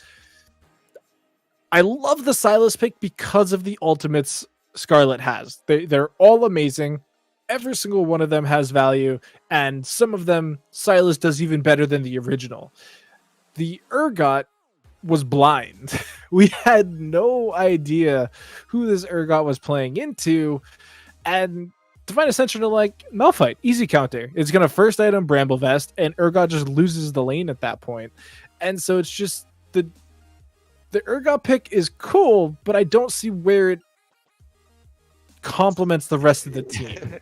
I love the Silas pick because of the ultimates Scarlet has. They're all amazing. Every single one of them has value, and some of them Silas does even better than the original. The Urgot was blind. We had no idea who this Urgot was playing into, and Divine Ascension are like, Malphite, easy counter. It's gonna first item Bramble Vest, and Urgot just loses the lane at that point. And so it's just the Urgot pick is cool, but I don't see where it complements the rest of the team.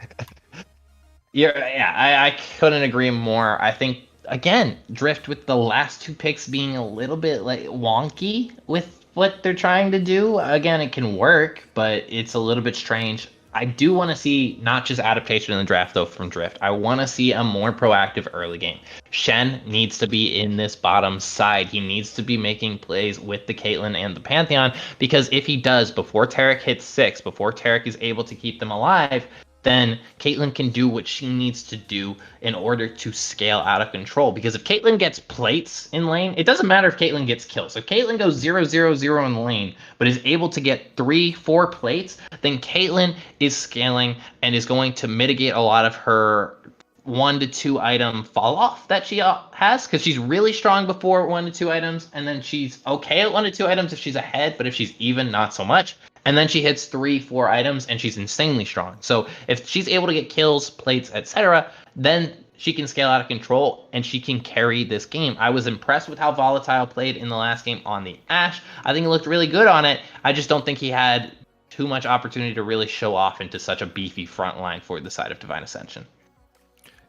I couldn't agree more. I think, again, Drift with the last two picks being a little bit like wonky with what they're trying to do. Again, it can work, but it's a little bit strange. I do want to see not just adaptation in the draft, though, from Drift. I want to see a more proactive early game. Shen needs to be in this bottom side. He needs to be making plays with the Caitlyn and the Pantheon, because if he does, before Taric hits 6, before Taric is able to keep them alive, then Caitlyn can do what she needs to do in order to scale out of control. Because if Caitlyn gets plates in lane, it doesn't matter if Caitlyn gets kills. If Caitlyn goes 0-0-0 in the lane, but is able to get 3-4 plates, then Caitlyn is scaling and is going to mitigate a lot of her 1 to 2 item fall off that she has, because she's really strong before 1 to 2 items, and then she's okay at 1 to 2 items if she's ahead, but if she's even, not so much. And then she hits 3-4 items and she's insanely strong. So if she's able to get kills, plates, etc., then she can scale out of control and she can carry this game. I was impressed with how Volatile played in the last game on the Ashe. I think he looked really good on it. I just don't think he had too much opportunity to really show off into such a beefy front line for the side of Divine Ascension.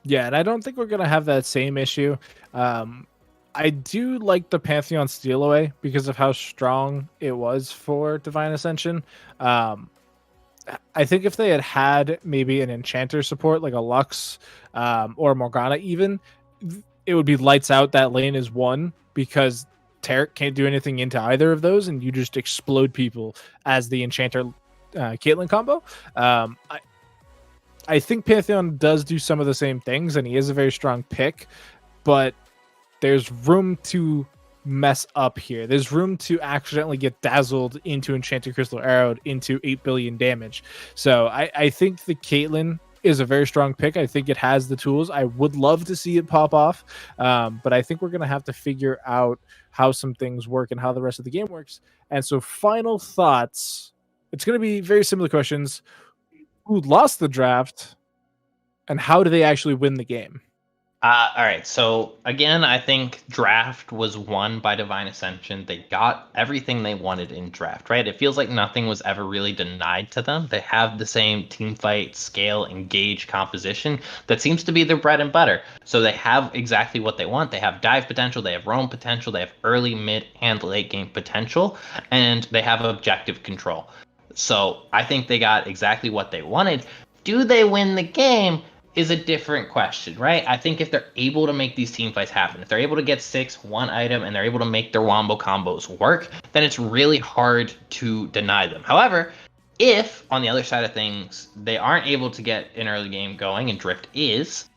Yeah, and I don't think we're going to have that same issue. I do like the Pantheon steal away because of how strong it was for Divine Ascension. I think if they had maybe an Enchanter support like a Lux or a Morgana even, it would be lights out. That lane is won because Taric can't do anything into either of those, and you just explode people as the Enchanter Caitlyn combo. I think Pantheon does do some of the same things, and he is a very strong pick, but there's room to mess up here. There's room to accidentally get dazzled into Enchanted Crystal Arrowed into 8 billion damage. So I think the Caitlyn is a very strong pick. I think it has the tools. I would love to see it pop off, but I think we're going to have to figure out how some things work and how the rest of the game works. And so, final thoughts. It's going to be very similar questions. Who lost the draft, and how do they actually win the game? All right. So again, I think draft was won by Divine Ascension. They got everything they wanted in draft, right? It feels like nothing was ever really denied to them. They have the same team fight, scale, engage composition that seems to be their bread and butter. So they have exactly what they want. They have dive potential, they have roam potential, they have early, mid, and late game potential, and they have objective control. So I think they got exactly what they wanted. Do they win the game? Is a different question, right? I think if they're able to make these team fights happen, if they're able to get 6, 1 item, and they're able to make their wombo combos work, then it's really hard to deny them. However, if on the other side of things, they aren't able to get an early game going, and Drift is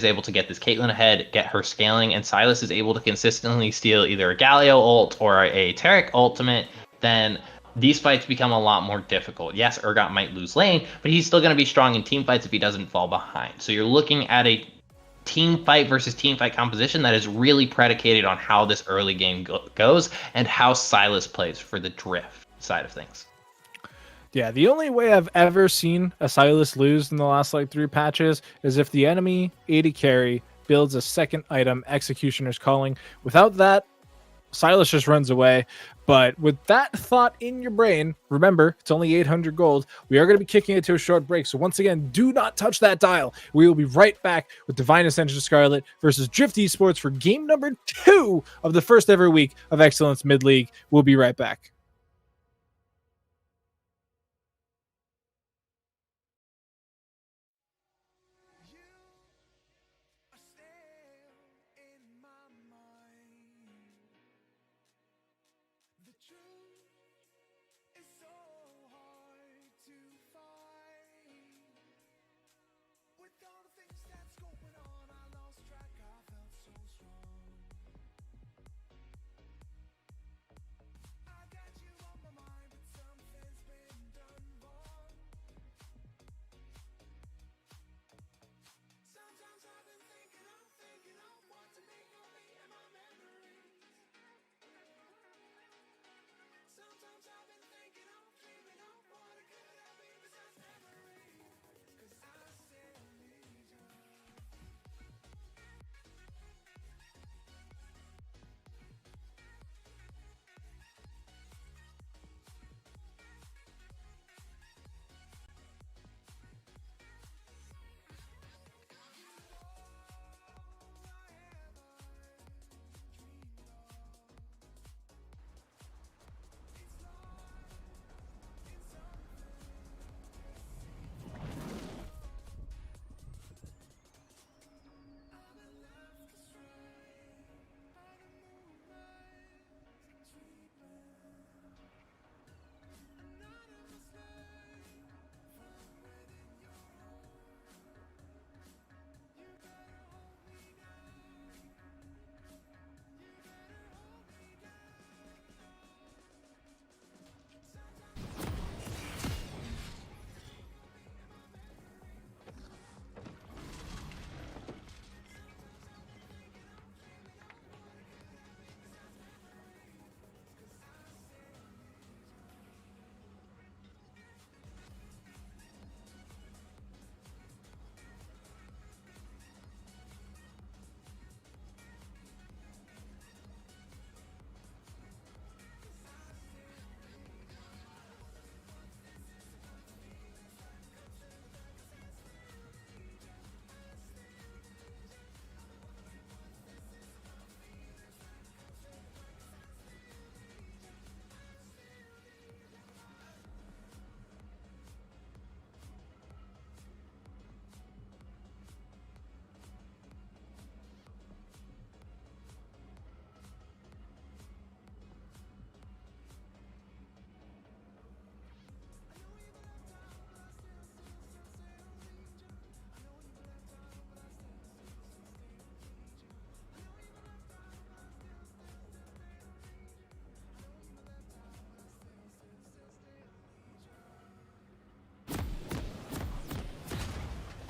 able to get this Caitlyn ahead, get her scaling, and Silas is able to consistently steal either a Galio ult or a Taric ultimate, then these fights become a lot more difficult. Yes, Urgot might lose lane, but he's still going to be strong in team fights if he doesn't fall behind. So you're looking at a team fight versus team fight composition that is really predicated on how this early game goes and how Silas plays for the Drift side of things. Yeah, the only way I've ever seen a Silas lose in the last like 3 patches is if the enemy AD carry builds a second item, Executioner's Calling. Without that, Silas just runs away. But with that thought in your brain, remember, it's only 800 gold. We are going to be kicking it to a short break. So once again, do not touch that dial. We will be right back with Divine Ascension Scarlet versus Drift Esports for game number 2 of the first ever week of Excellence Mid-League. We'll be right back.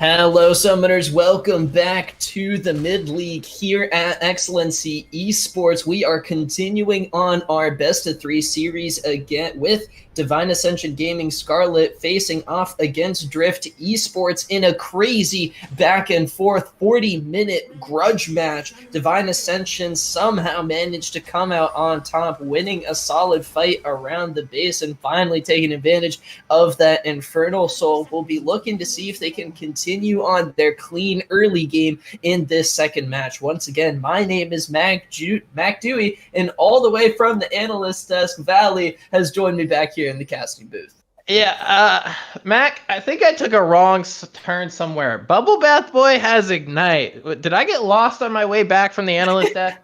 Hello, Summoners. Welcome back to the Mid-League here at Excellency Esports. We are continuing on our best-of-3 series again with Divine Ascension Gaming Scarlet facing off against Drift Esports in a crazy back-and-forth 40-minute grudge match. Divine Ascension somehow managed to come out on top, winning a solid fight around the base and finally taking advantage of that Infernal Soul. We'll be looking to see if they can continue on their clean early game in this second match. Once again, my name is Mac Dewey, and all the way from the analyst desk, Valley has joined me back here in the casting booth. Yeah, Mac, I think I took a wrong turn somewhere. Bubble Bath Boy has Ignite. Did I get lost on my way back from the analyst desk?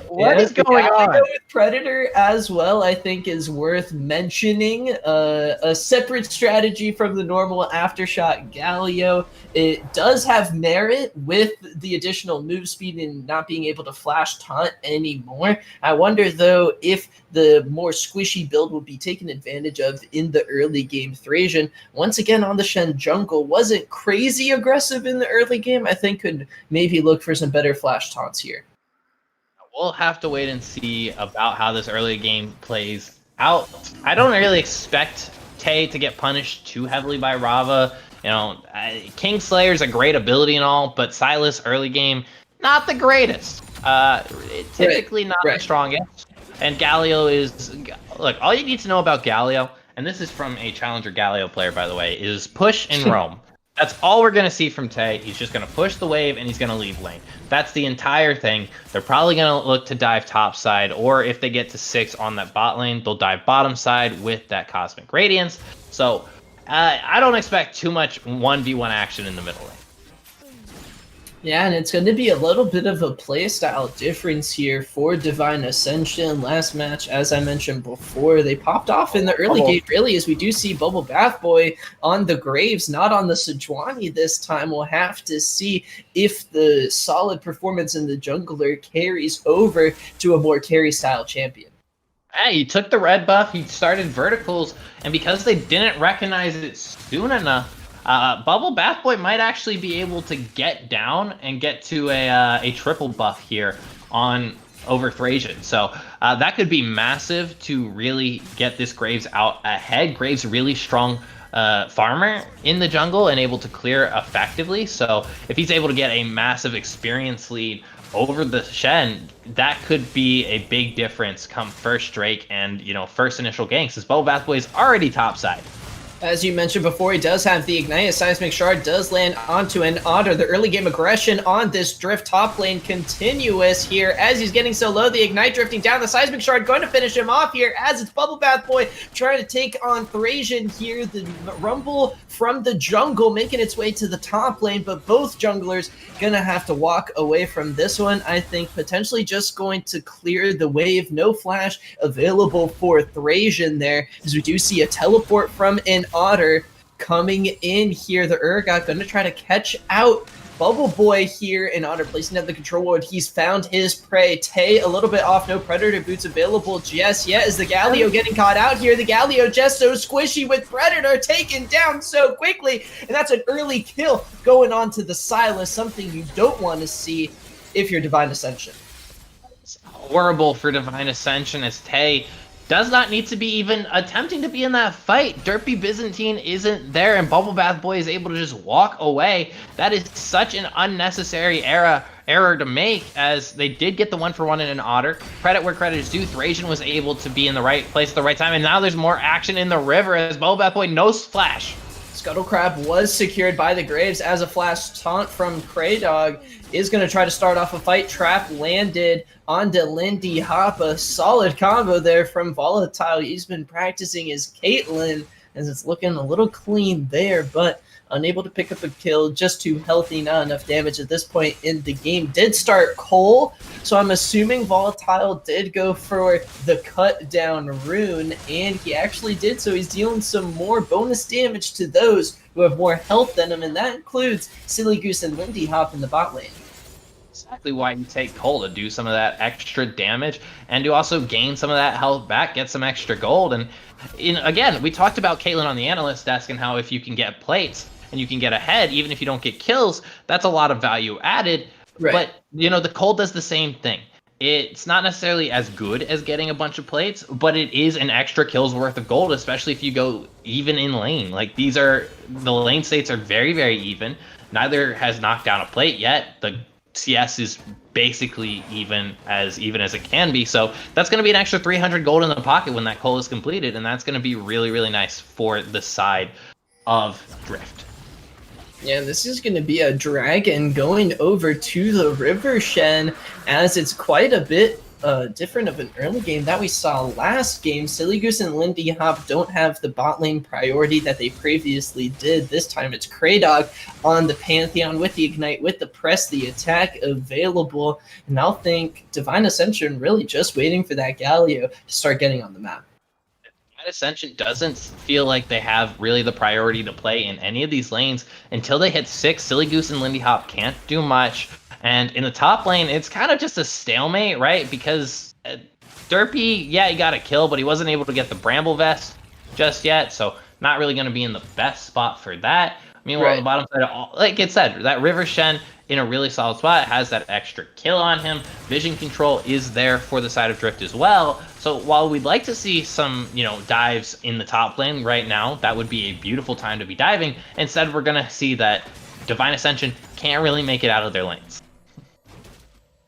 What is going on? With Predator as well, I think is worth mentioning. A separate strategy from the normal Aftershock Galio. It does have merit with the additional move speed and not being able to flash taunt anymore. I wonder, though, if the more squishy build will be taken advantage of in the early game. Thrasian, once again on the Shen jungle, wasn't crazy aggressive in the early game. I think could maybe look for some better flash taunts here. We'll have to wait and see about how this early game plays out. I don't really expect Tay to get punished too heavily by Rava. You know, Kingslayer's a great ability and all, but Silas early game, not the greatest. Typically not the strongest. And Galio is, look, all you need to know about Galio, and this is from a Challenger Galio player, by the way, is push and roam. That's all we're going to see from Tay. He's just going to push the wave, and he's going to leave lane. That's the entire thing. They're probably going to look to dive top side, or if they get to 6 on that bot lane, they'll dive bottom side with that Cosmic Radiance. So I don't expect too much 1v1 action in the middle lane. Yeah, and it's going to be a little bit of a playstyle difference here for Divine Ascension. Last match, as I mentioned before, they popped off in the early game, really, as we do see Bubble Bath Boy on the Graves, not on the Sejuani this time. We'll have to see if the solid performance in the jungler carries over to a more carry-style champion. Hey, he took the red buff, he started verticals, and because they didn't recognize it soon enough, Bubble Bath Boy might actually be able to get down and get to a triple buff here on over Thrasian. So that could be massive to really get this Graves out ahead. Graves really strong farmer in the jungle and able to clear effectively. So if he's able to get a massive experience lead over the Shen, that could be a big difference come first Drake and, you know, first initial ganks, because Bubble Bath Boy is already topside. As you mentioned before, he does have the Ignite. A Seismic Shard does land onto an Otter. The early game aggression on this Drift top lane continuous here. As he's getting so low, the Ignite drifting down. The Seismic Shard going to finish him off here as it's Bubble Bath Boy trying to take on Thrasian here. The Rumble from the jungle making its way to the top lane, but both junglers gonna have to walk away from this one. I think potentially just going to clear the wave. No flash available for Thrasian there, as we do see a teleport from an Otter coming in here. The Urgot going to try to catch out Bubble Boy here, and Otter placing down the control ward. He's found his prey. Tay a little bit off, no Predator boots available just yet. Is the Galio getting caught out here? The Galio just so squishy with Predator taken down so quickly, and that's an early kill going on to the Silas, something you don't want to see if you're Divine Ascension. It's horrible for Divine Ascension as Tay does not need to be even attempting to be in that fight. Derpy Byzantine isn't there, and Bubble Bath Boy is able to just walk away. That is such an unnecessary error to make, as they did get the 1-for-1 in an Otter. Credit where credit is due. Thrasian was able to be in the right place at the right time, and now there's more action in the river as Bubble Bath Boy no splash. Scuttle Crab was secured by the Graves as a flash taunt from Kraydog is going to try to start off a fight. Trap landed onto Lindy Hop. A solid combo there from Volatile. He's been practicing his Caitlyn, as it's looking a little clean there, but unable to pick up a kill, just too healthy, not enough damage at this point in the game. Did start Cole, so I'm assuming Volatile did go for the cut down rune, and he actually did, so he's dealing some more bonus damage to those who have more health than him, and that includes Silly Goose and Lindy Hop in the bot lane. Exactly why you take Cole, to do some of that extra damage and to also gain some of that health back, get some extra gold. And again, we talked about Caitlyn on the analyst desk and how if you can get plates, and you can get ahead, even if you don't get kills, that's a lot of value added. Right. But, the Colt does the same thing. It's not necessarily as good as getting a bunch of plates, but it is an extra kills worth of gold, especially if you go even in lane. Like, the lane states are very, very even. Neither has knocked down a plate yet. The CS is basically even as it can be. So that's going to be an extra 300 gold in the pocket when that Colt is completed, and that's going to be really, really nice for the side of Drift. Yeah, this is going to be a dragon going over to the River Shen, as it's quite a bit different of an early game that we saw last game. Silly Goose and Lindy Hop don't have the bot lane priority that they previously did. This time it's Kraydog on the Pantheon with the Ignite, with the Press, the attack available. And I'll think Divine Ascension really just waiting for that Galio to start getting on the map. Ascension doesn't feel like they have really the priority to play in any of these lanes until they hit 6. Silly Goose and Lindy Hop can't do much. And in the top lane, it's kind of just a stalemate, right? Because Derpy, yeah, he got a kill, but he wasn't able to get the Bramble Vest just yet. So not really going to be in the best spot for that. Meanwhile, on the bottom side, like it said, that River Shen in a really solid spot, has that extra kill on him. Vision control is there for the side of Drift as well. So while we'd like to see some, dives in the top lane right now, that would be a beautiful time to be diving. Instead, we're going to see that Divine Ascension can't really make it out of their lanes.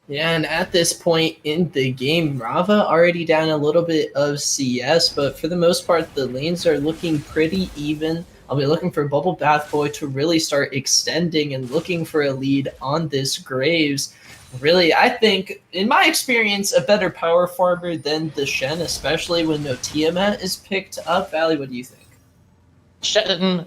Yeah, and at this point in the game, Rava already down a little bit of CS, but for the most part, the lanes are looking pretty even. I'll be looking for Bubble Bath Boy to really start extending and looking for a lead on this Graves. Really, I think, in my experience, a better power farmer than the Shen, especially when no Tiamat is picked up. Valley, what do you think? Shen,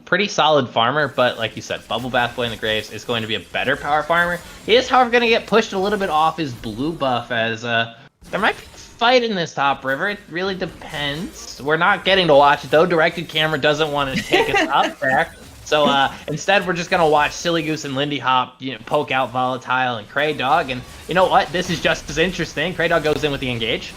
pretty solid farmer, but like you said, Bubble Bath Boy in the Graves is going to be a better power farmer. He is, however, going to get pushed a little bit off his blue buff, as there might be a fight in this top river. It really depends. We're not getting to watch it, though. Directed camera doesn't want to take us up there. So instead, we're just going to watch Silly Goose and Lindy Hop poke out Volatile and Kraydog. And you know what? This is just as interesting. Kraydog goes in with the engage.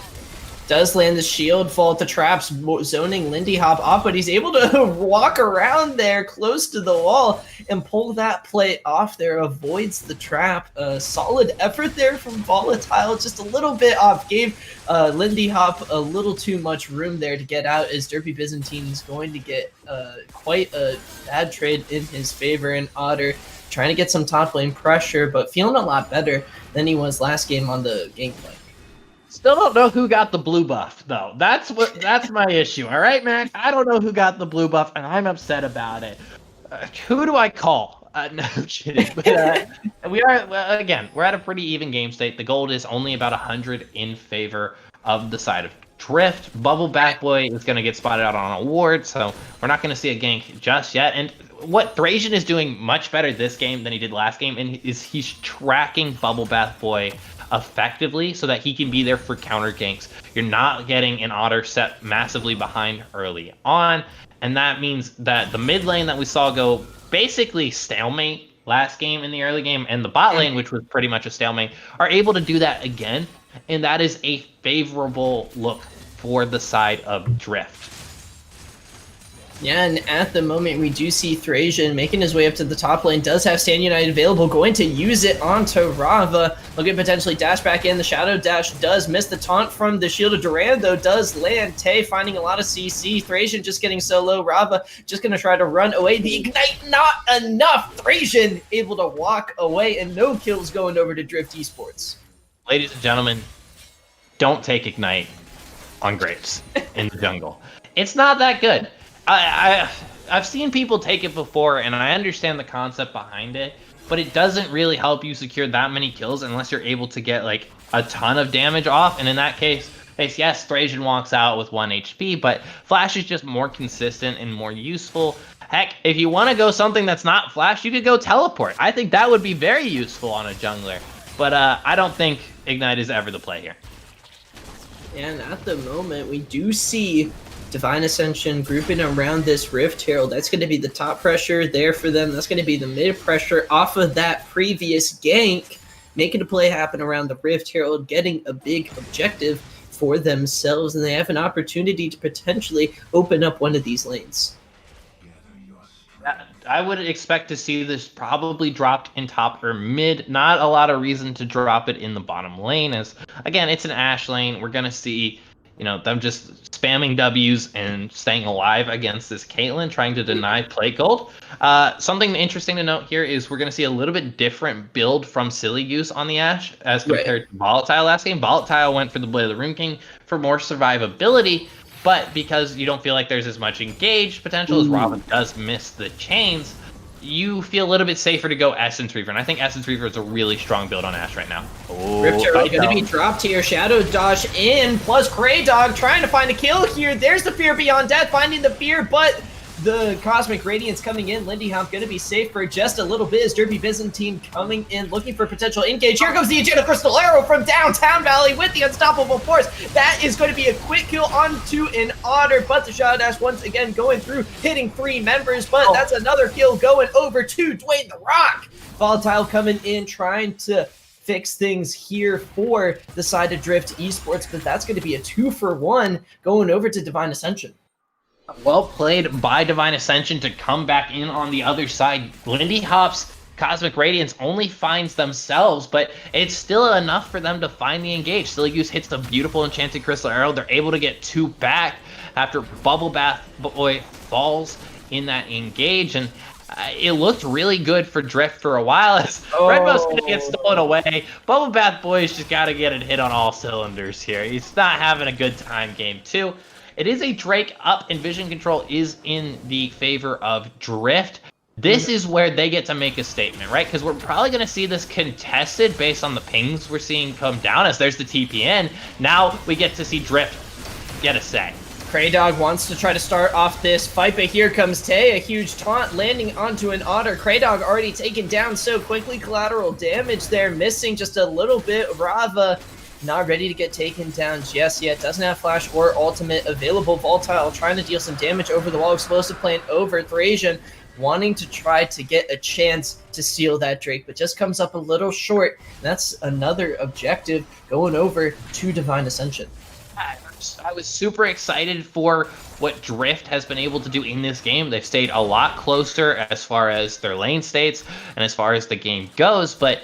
Does land the shield, fall at the traps, zoning Lindy Hop off, but he's able to walk around there close to the wall and pull that play off there, avoids the trap. Solid effort there from Volatile, just a little bit off. Gave Lindy Hop a little too much room there to get out, as Derpy Byzantine is going to get quite a bad trade in his favor. And Otter trying to get some top lane pressure, but feeling a lot better than he was last game on the Gangplank. Still don't know who got the blue buff, though. That's my issue. All right, Mac? I don't know who got the blue buff, and I'm upset about it. Who do I call? No, I'm kidding. But, we're at a pretty even game state. The gold is only about 100 in favor of the side of Drift. Bubble Back Boy is going to get spotted out on a ward, so we're not going to see a gank just yet. And what Thracian is doing much better this game than he did last game, and he's tracking Bubble Bath Boy effectively so that he can be there for counter ganks. You're not getting an Otter set massively behind early on, and that means that the mid lane that we saw go basically stalemate last game in the early game, and the bot lane, which was pretty much a stalemate, are able to do that again, and that is a favorable look for the side of Drift. Yeah, and at the moment, we do see Thracian making his way up to the top lane, does have Stand United available, going to use it onto Rava, looking to potentially dash back in. The Shadow Dash does miss the taunt from the Shield of Duran, though, does land. Tay finding a lot of CC. Thracian just getting so low. Rava just going to try to run away. The Ignite, not enough. Thracian able to walk away, and no kills going over to Drift Esports. Ladies and gentlemen, don't take Ignite on Graves in the jungle. It's not that good. I've seen people take it before, and I understand the concept behind it, but it doesn't really help you secure that many kills unless you're able to get like a ton of damage off. And in that case, yes, Thracian walks out with 1 HP, but Flash is just more consistent and more useful. Heck, if you want to go something that's not Flash, you could go Teleport. I think that would be very useful on a jungler, but I don't think Ignite is ever the play here. And at the moment, we do see Divine Ascension grouping around this Rift Herald. That's going to be the top pressure there for them. That's going to be the mid pressure off of that previous gank, making a play happen around the Rift Herald, getting a big objective for themselves, and they have an opportunity to potentially open up one of these lanes. I would expect to see this probably dropped in top or mid. Not a lot of reason to drop it in the bottom lane, as again, it's an Ashe lane. We're gonna see, them just spamming W's and staying alive against this Caitlyn, trying to deny plate gold. Something interesting to note here is we're gonna see a little bit different build from Silly Goose on the Ashe as compared to Volatile last game. Volatile went for the Blade of the Rune King for more survivability. But because you don't feel like there's as much engaged potential as Robin does miss the chains, you feel a little bit safer to go Essence Reaver. And I think Essence Reaver is a really strong build on Ashe right now. Rift Arrow going to be dropped here. Shadow Dodge in, plus Grey Dog trying to find a kill here. There's the Fear Beyond Death, finding the Fear, but the Cosmic Radiance coming in. Lindy Hop going to be safe for just a little bit as Derpy Byzantine coming in, looking for potential engage. Here comes the Agenda Crystal Arrow from downtown Valley with the Unstoppable Force. That is going to be a quick kill onto an Otter, but the Shadow Dash once again going through, hitting 3 members, but that's another kill going over to Dwayne The Rock. Volatile coming in, trying to fix things here for the side of Drift Esports, but that's going to be a 2-for-1 going over to Divine Ascension. Well played by Divine Ascension to come back in on the other side. Lindy Hop's Cosmic Radiance only finds themselves, but it's still enough for them to find the engage. Silly Goose hits the beautiful Enchanted Crystal Arrow. They're able to get 2 back after Bubble Bath Boy falls in that engage, and it looked really good for Drift for a while as Redbow's going to get stolen away. Bubble Bath Boy's just got to get it hit on all cylinders here. He's not having a good time game 2. It is a Drake up, and vision control is in the favor of Drift. This is where they get to make a statement, right? Because we're probably going to see this contested based on the pings we're seeing come down as there's the TPN. Now we get to see Drift get a say. Grey Dog wants to try to start off this fight, but here comes Tay, a huge taunt landing onto an Otter. Grey Dog already taken down so quickly, collateral damage there, missing just a little bit. Rava not ready to get taken down just yet. Doesn't have flash or ultimate available. Volatile trying to deal some damage over the wall. Explosive plant over. Thrasian wanting to try to get a chance to steal that Drake, but just comes up a little short. That's another objective going over to Divine Ascension. I was super excited for what Drift has been able to do in this game. They've stayed a lot closer as far as their lane states and as far as the game goes, but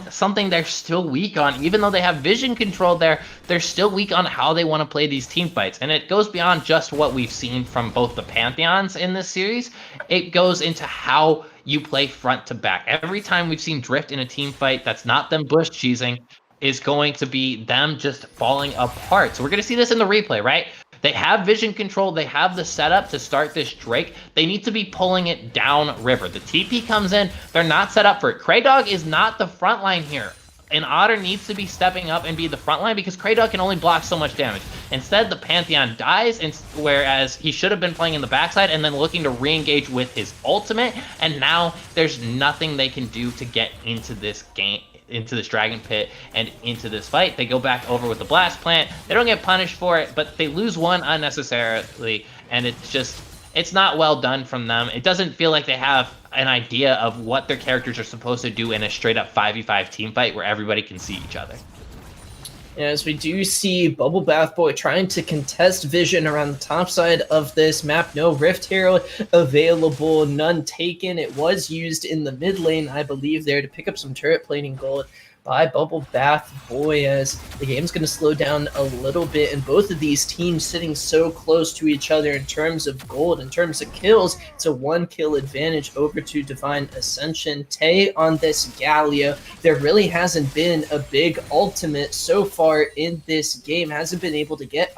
something they're still weak on. Even though they have vision control there, they're still weak on how they want to play these team fights. And it goes beyond just what we've seen from both the Pantheons in this series. It goes into how you play front to back. Every time we've seen Drift in a team fight that's not them bush cheesing is going to be them just falling apart. So we're going to see this in the replay, right? They have vision control. They have the setup to start this Drake. They need to be pulling it down river. The TP comes in. They're not set up for it. Grey Dog is not the front line here. And Otter needs to be stepping up and be the front line because Grey Dog can only block so much damage. Instead, the Pantheon dies, whereas he should have been playing in the backside and then looking to re-engage with his ultimate. And now there's nothing they can do to get into this game, into this Dragon Pit and into this fight. They go back over with the Blast Plant. They don't get punished for it, but they lose one unnecessarily, and it's not well done from them. It doesn't feel like they have an idea of what their characters are supposed to do in a straight up 5v5 team fight where everybody can see each other. As we do see Bubble Bath Boy trying to contest vision around the top side of this map. No Rift Herald available, none taken. It was used in the mid lane, I believe, there to pick up some turret plating gold by Bubble Bath Boy, as the game's going to slow down a little bit, and both of these teams sitting so close to each other in terms of gold, in terms of kills. It's a 1-kill advantage over to Divine Ascension. Tay on this Galio. There really hasn't been a big ultimate so far in this game. Hasn't been able to get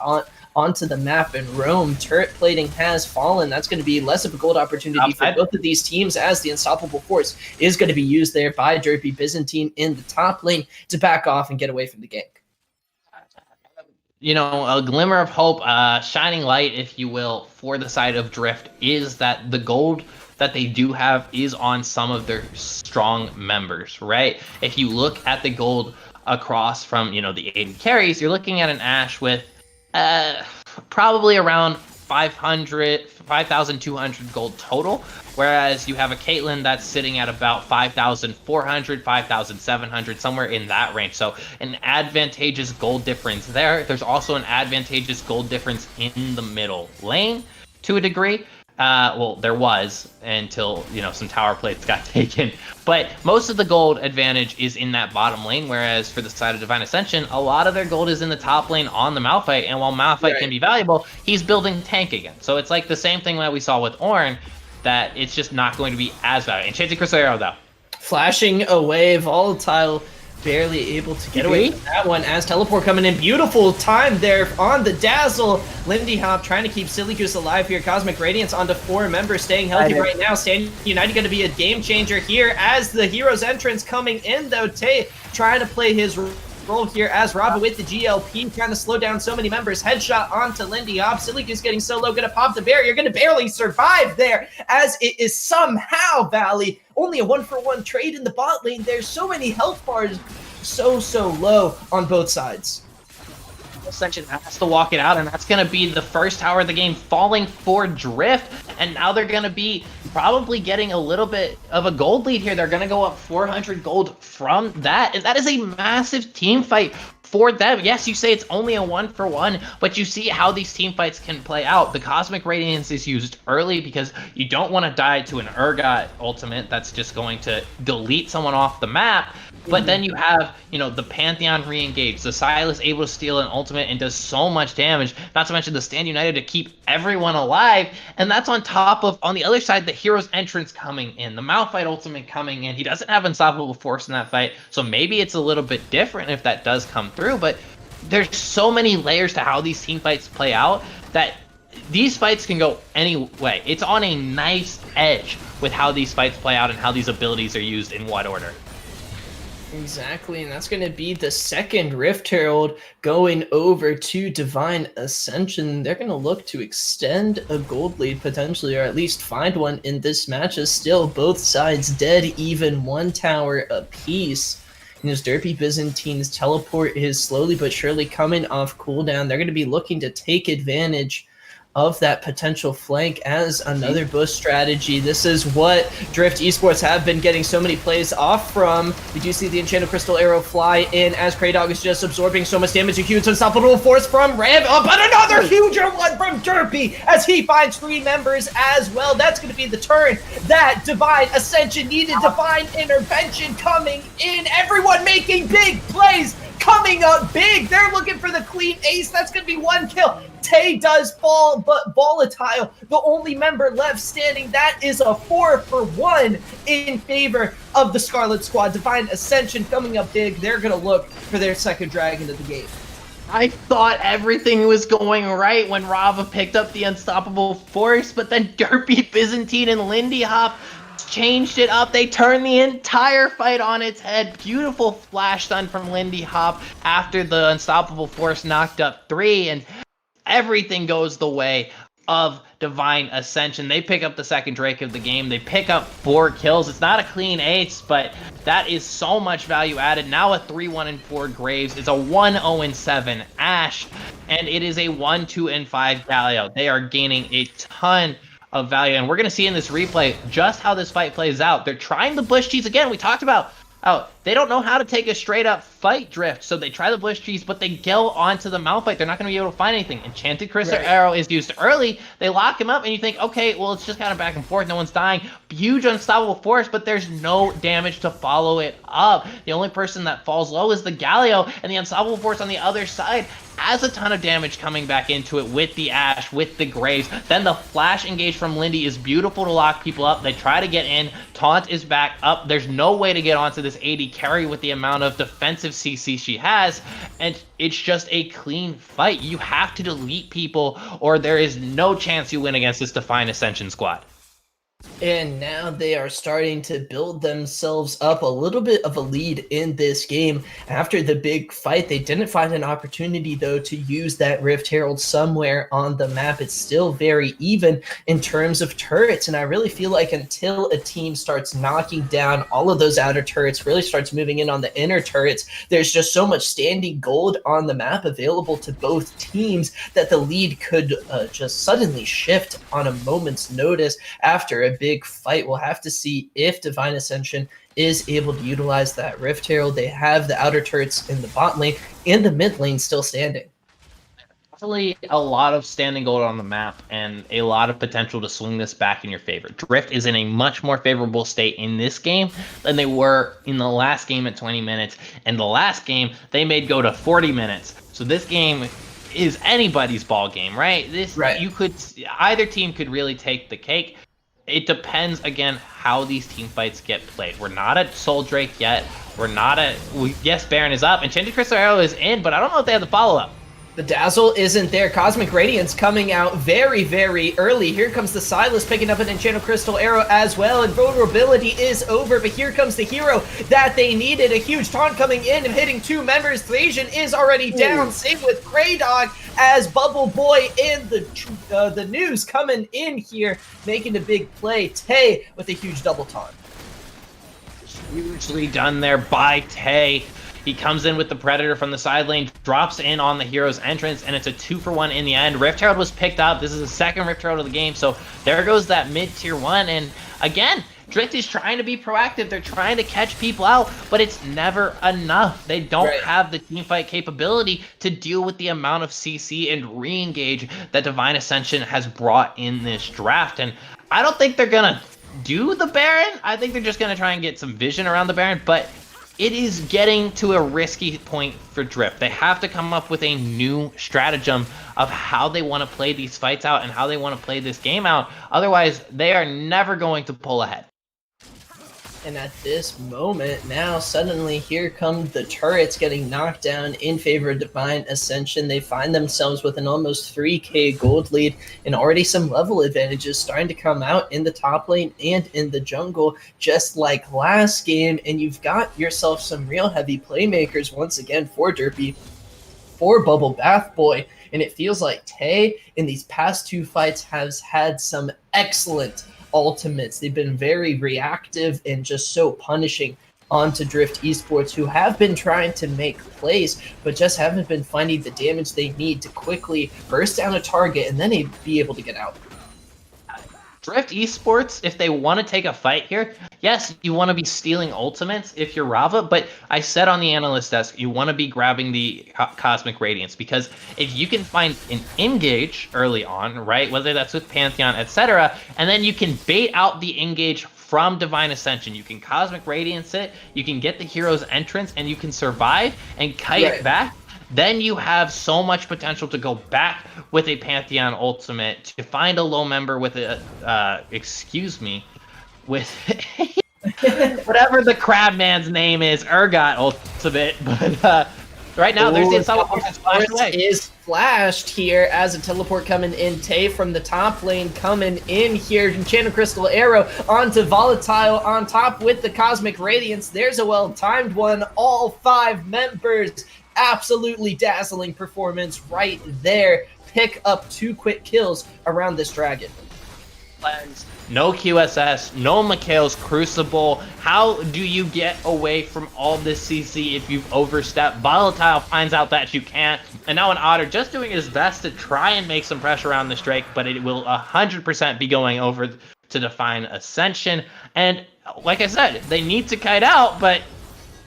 onto the map and roam. Turret plating has fallen. That's going to be less of a gold opportunity for both of these teams, as the Unstoppable Force is going to be used there by Derpy Byzantine in the top lane to back off and get away from the gank. You know, a glimmer of hope, shining light, if you will, for the side of Drift is that the gold that they do have is on some of their strong members, right? If you look at the gold across from, the 80 carries, you're looking at an Ashe with probably around 5,200 gold total, whereas you have a Caitlyn that's sitting at about 5,400, 5,700, somewhere in that range. So an advantageous gold difference there. There's also an advantageous gold difference in the middle lane to a degree. Well, there was until, some tower plates got taken. But most of the gold advantage is in that bottom lane, whereas for the side of Divine Ascension, a lot of their gold is in the top lane on the Malphite. And while Malphite can be valuable, he's building tank again. So it's like the same thing that we saw with Ornn, that it's just not going to be as valuable. Enchanted Crystal Arrow, though. Flashing away, Volatile barely able to get away from that one as Teleport coming in. Beautiful time there on the Dazzle. Lindy Hop trying to keep Silly Goose alive here. Cosmic Radiance onto 4 members, staying healthy right now. Stand United going to be a game changer here as the Hero's Entrance coming in, though. Tay trying to play his role here as Rava with the GLP, trying to slow down so many members. Headshot onto Lindy Hop. Silly Goose getting so low, going to pop the barrier. Going to barely survive there as it is somehow Valley. Only a 1-for-1 trade in the bot lane. There's so many health bars so low on both sides. Ascension has to walk it out, and that's going to be the first tower of the game falling for Drift. And now they're going to be probably getting a little bit of a gold lead here. They're going to go up 400 gold from that. And that is a massive team fight for them. Yes, you say it's only a 1-for-1, but you see how these team fights can play out. The Cosmic Radiance is used early because you don't want to die to an Urgot ultimate that's just going to delete someone off the map. But then you have, the Pantheon re-engaged. The Sylas able to steal an ultimate and does so much damage. Not to mention the Stand United to keep everyone alive. And that's on top of, on the other side, the Hero's Entrance coming in. The Malphite ultimate coming in. He doesn't have Unstoppable Force in that fight. So maybe it's a little bit different if that does come through. But there's so many layers to how these team fights play out that these fights can go any way. It's on a nice edge with how these fights play out and how these abilities are used in what order. Exactly, and that's going to be the second Rift Herald going over to Divine Ascension. They're going to look to extend a gold lead potentially, or at least find one in this match, as still both sides dead, even 1 tower apiece. And as Derpy Byzantine's teleport is slowly but surely coming off cooldown, they're going to be looking to take advantage of that potential flank as another boost strategy. This is what Drift Esports have been getting so many plays off from. We do see the Enchanted Crystal Arrow fly in as Kraydog is just absorbing so much damage. A huge unstoppable force from Rev, but another huger one from Derpy as he finds 3 members as well. That's going to be the turn that Divine Ascension needed. Divine Intervention coming in. Everyone making big plays, coming up big. They're looking for the clean ace. That's going to be 1 kill. Tay does fall, but Volatile, the only member left standing, that is a 4-for-1 in favor of the Scarlet Squad. Divine Ascension coming up big. They're going to look for their second dragon of the game. I thought everything was going right when Rava picked up the Unstoppable Force, but then Derpy, Byzantine, and Lindy Hop changed it up. They turned the entire fight on its head. Beautiful flash stun from Lindy Hop after the Unstoppable Force knocked up 3, and everything goes the way of Divine Ascension. They pick up the second Drake of the game. They pick up 4 kills. It's not a clean ace, but that is so much value added. Now a 3-1-4 Graves. It's a 1-0-7 Ashe, and it is a 1-2-5 Galio. They are gaining a ton of value, and we're going to see in this replay just how this fight plays out. They're trying the bush cheese again. We talked about they don't know how to take a straight up fight Drift, so they try the bush cheese, but they go onto the Malphite. They're not going to be able to find anything. Enchanted Crystal Arrow is used early. They lock him up, and you think, okay, well, it's just kind of back and forth. No one's dying. Huge Unstoppable Force, but there's no damage to follow it up. The only person that falls low is the Galio, and the Unstoppable Force on the other side has a ton of damage coming back into it with the Ashe, with the Graves. Then the flash engage from Lindy is beautiful to lock people up. They try to get in. Taunt is back up. There's no way to get onto this AD carry with the amount of defensive CC she has, and it's just a clean fight. You have to delete people, or there is no chance you win against this Divine Ascension squad. And now they are starting to build themselves up a little bit of a lead in this game. After the big fight, they didn't find an opportunity, though, to use that Rift Herald somewhere on the map. It's still very even in terms of turrets, and I really feel like until a team starts knocking down all of those outer turrets, really starts moving in on the inner turrets, there's just so much standing gold on the map available to both teams that the lead could just suddenly shift on a moment's notice after a big fight. We'll have to see if Divine Ascension is able to utilize that Rift Herald. They have the outer turrets in the bot lane and the mid lane still standing. definitely a lot of standing gold on the map and a lot of potential to swing this back in your favor. Drift is in a much more favorable state in this game than they were in the last game at 20 minutes. And the last game, they made go to 40 minutes. So this game is anybody's ball game, right? Either team could really take the cake. It depends, again, how these team fights get played. We're not at Soul Drake yet. Yes, Baron is up, and Enchanted Crystal Arrow is in, but I don't know if they have the follow-up. The Dazzle isn't there. Cosmic Radiance coming out very, very early. Here comes the Silas picking up an Enchanted Crystal Arrow as well, and vulnerability is over, but here comes the hero that they needed. A huge taunt coming in and hitting 2 members. Thrasian is already down. Same with Grey Dog as Bubble Boy in the news coming in here, making a big play. Tay with a huge double taunt. Hugely done there by Tay. He comes in with the Predator from the side lane, drops in on the hero's entrance, and it's a 2-for-1 in the end. Rift Herald was picked up. This is the second Rift Herald of the game, so there goes that mid-tier 1. And again, Drift is trying to be proactive. They're trying to catch people out, but it's never enough. They don't have the teamfight capability to deal with the amount of CC and re-engage that Divine Ascension has brought in this draft. And I don't think they're going to do the Baron. I think they're just going to try and get some vision around the Baron, but it is getting to a risky point for Drift. They have to come up with a new stratagem of how they want to play these fights out and how they want to play this game out. Otherwise, they are never going to pull ahead. And at this moment, now suddenly here come the turrets getting knocked down in favor of Divine Ascension. They find themselves with an almost 3k gold lead and already some level advantages starting to come out in the top lane and in the jungle, just like last game. And you've got yourself some real heavy playmakers once again for Derpy, for Bubble Bath Boy. And it feels like Tay in these past 2 fights has had some excellent ultimates. They've been very reactive and just so punishing onto Drift Esports, who have been trying to make plays, but just haven't been finding the damage they need to quickly burst down a target and then be able to get out. Drift Esports, if they want to take a fight here, yes, you want to be stealing ultimates if you're Rava, but I said on the analyst desk, you want to be grabbing the Cosmic Radiance, because if you can find an engage early on, right, whether that's with Pantheon, etc., and then you can bait out the engage from Divine Ascension. You can Cosmic Radiance it, you can get the hero's entrance, and you can survive and kite back. Then you have so much potential to go back with a Pantheon ultimate, to find a low member with a, with whatever the crab man's name is, Urgot ultimate. But right now, there's the Teleport that's flashed away. Is flashed here as a teleport coming in. Tay from the top lane coming in here. Enchanted Crystal Arrow onto Volatile on top with the Cosmic Radiance. There's a well-timed one. All 5 members. Absolutely dazzling performance right there. Pick up 2 quick kills around this dragon. No QSS, no Mikhail's Crucible. How do you get away from all this CC if you've overstepped? Volatile finds out that you can't, and now an Otter just doing his best to try and make some pressure around this Drake, but it will 100% be going over to Divine Ascension. And like I said, they need to kite out, but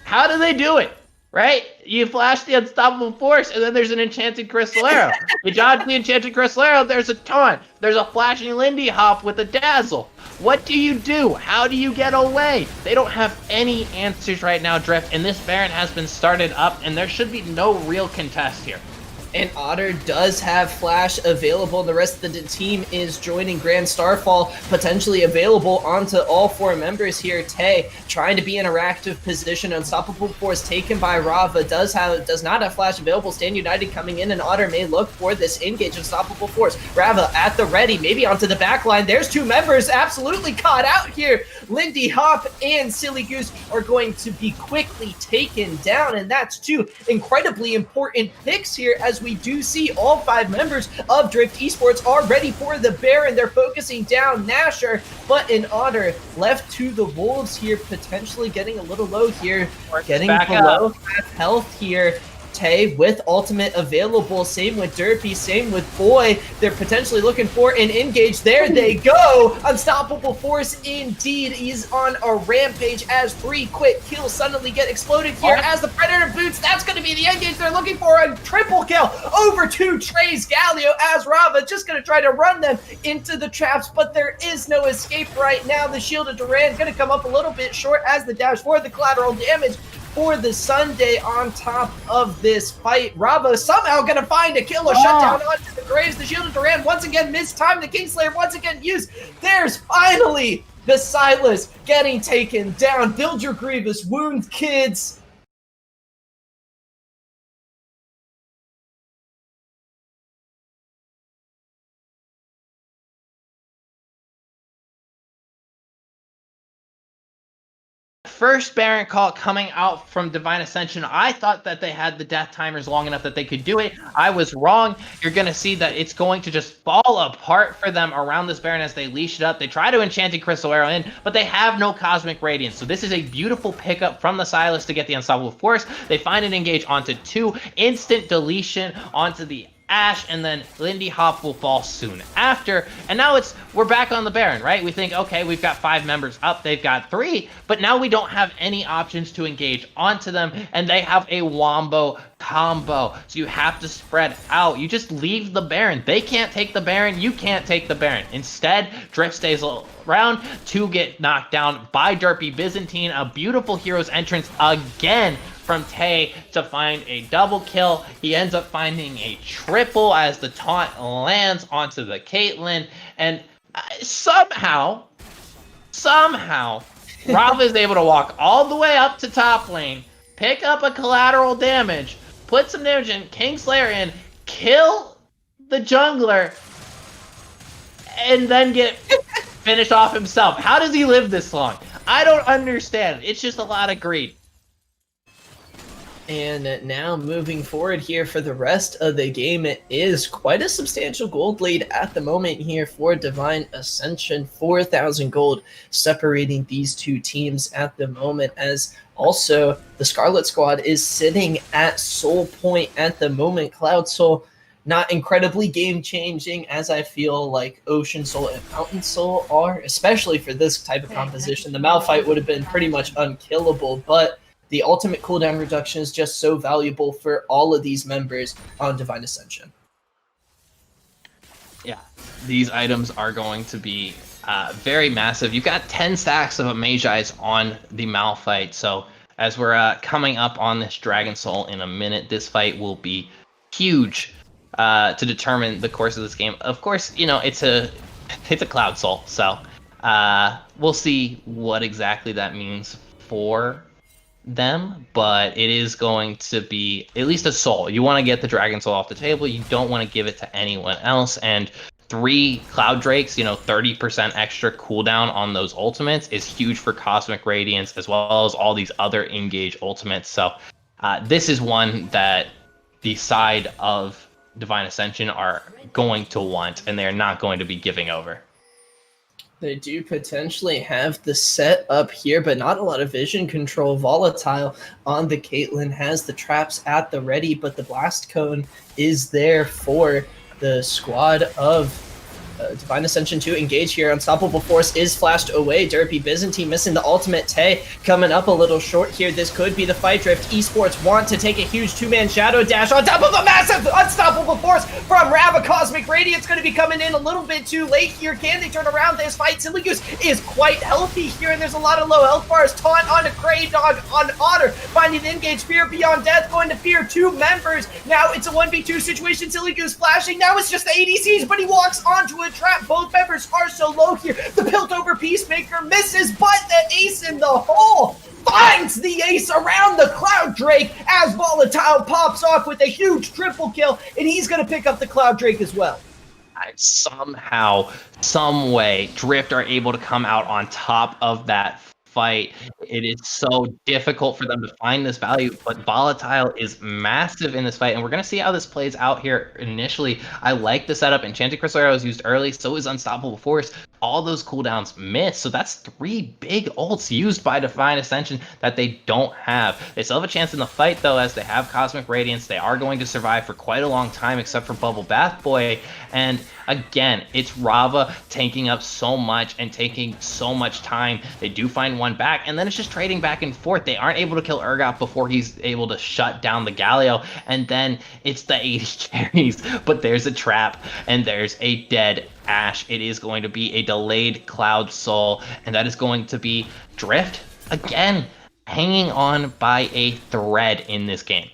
how do they do it? Right? You flash the Unstoppable Force, and then there's an Enchanted Crystal Arrow. You dodge the Enchanted Crystal Arrow, there's a taunt. There's a flashing Lindy Hop with a Dazzle. What do you do? How do you get away? They don't have any answers right now, Drift, and this Baron has been started up, and there should be no real contest here. And Otter does have Flash available. The rest of the team is joining Grand Starfall, potentially available onto all 4 members here. Tay trying to be in a reactive position. Unstoppable Force taken by Rava. Does not have Flash available. Stand United coming in, and Otter may look for this engage. Unstoppable Force. Rava at the ready, maybe onto the back line. There's 2 members absolutely caught out here. Lindy Hop and Silly Goose are going to be quickly taken down, and that's 2 incredibly important picks here, as we do see all 5 members of Drift Esports are ready for the Baron. They're focusing down Nasher, but an Otter left to the Wolves here, potentially getting a little low here, getting below half health here. Tay with ultimate available. Same with Derpy, same with Boy. They're potentially looking for an engage. There they go. Unstoppable Force indeed. He's on a rampage as 3 quick kills suddenly get exploded here as the Predator boots. That's going to be the engage. They're looking for a triple kill over to Trey's Galio as Rava just going to try to run them into the traps, but there is no escape right now. The Shield of Duran going to come up a little bit short as the dash for the collateral damage for the Sunday on top of this fight. Rava somehow going to find a kill or shutdown onto the Graves. The Shield of Duran once again missed time. The Kingslayer once again used. There's finally the Silas getting taken down. Build your Grievous wound, kids. First Baron call coming out from Divine Ascension. I thought that they had the death timers long enough that they could do it. I was wrong. You're going to see that it's going to just fall apart for them around this Baron as they leash it up. They try to Enchanted Crystal Arrow in, but they have no Cosmic Radiance. So this is a beautiful pickup from the Silas to get the Unstoppable Force. They find an engage onto 2. Instant deletion onto the Ashe, and then Lindy Hop will fall soon after. And now we're back on the Baron, right? We think, okay, we've got 5 members up, they've got 3, but now we don't have any options to engage onto them, and they have a wombo combo. So you have to spread out. You just leave the Baron. They can't take the Baron, you can't take the Baron. Instead, Drift stays around to get knocked down by Derpy Byzantine. A beautiful hero's entrance again from Tay to find a double kill. He ends up finding a triple as the taunt lands onto the Caitlyn, and somehow Rava is able to walk all the way up to top lane, pick up a collateral damage, put some damage in, Kingslayer in, kill the jungler, and then get finished off himself. How does he live this long? I don't understand. It's just a lot of greed. And now moving forward here for the rest of the game, it is quite a substantial gold lead at the moment here for Divine Ascension. 4,000 gold separating these two teams at the moment, as also the Scarlet Squad is sitting at Soul Point at the moment. Cloud Soul, not incredibly game-changing, as I feel like Ocean Soul and Mountain Soul are, especially for this type of composition. The Malphite would have been pretty much unkillable, but the ultimate cooldown reduction is just so valuable for all of these members on Divine Ascension. Yeah, these items are going to be very massive. You've got 10 stacks of a Mage Eyes on the Malphite, so as we're coming up on this Dragon Soul in a minute, this fight will be huge to determine the course of this game. Of course, you know, it's a Cloud Soul, so we'll see what exactly that means for them, but it is going to be at least a soul. You want to get the Dragon Soul off the table. You don't want to give it to anyone else. And 3 Cloud Drakes, you know, 30% extra cooldown on those ultimates is huge for Cosmic Radiance, as well as all these other engage ultimates. So this is one that the side of Divine Ascension are going to want, and they're not going to be giving over. They do potentially have the set up here, but not a lot of vision control. Volatile on the Caitlyn has the traps at the ready, but the Blast Cone is there for the squad of Divine Ascension to engage here. Unstoppable Force is flashed away. Derpy Byzantine missing the ultimate. Tay coming up a little short here. This could be the fight. Drift Esports want to take a huge 2-man Shadow Dash on top of a massive Unstoppable Force from Rava. Cosmic Radiance going to be coming in a little bit too late here. Can they turn around this fight? Silly Goose is quite healthy here, and there's a lot of low health bars. Taunt on a Grey Dog on Otter, finding the engage. Fear Beyond Death going to fear 2 members. Now it's a 1v2 situation. Silly Goose flashing. Now it's just the ADCs, but he walks onto a trap. Both members are so low here. The Piltover Peacemaker misses, but the ace in the hole finds the ace around the Cloud Drake as Volatile pops off with a huge triple kill, and he's going to pick up the Cloud Drake as well. Somehow, some way, Drift are able to come out on top of that fight. It is so difficult for them to find this value, but Volatile is massive in this fight, and we're going to see how this plays out here initially. I like the setup. Enchanted Crystal Arrow is used early, so is Unstoppable Force, all those cooldowns miss. So that's 3 big ults used by Divine Ascension that they don't have. They still have a chance in the fight, though, as they have Cosmic Radiance. They are going to survive for quite a long time, except for Bubble Bath Boy. And again, it's Rava tanking up so much and taking so much time. They do find one back, and then it's just trading back and forth. They aren't able to kill Urgot before he's able to shut down the Galio, and then it's the 80 carries. But there's a trap, and there's a dead Ashe. It is going to be a delayed Cloud Soul, and that is going to be Drift again, hanging on by a thread in this game.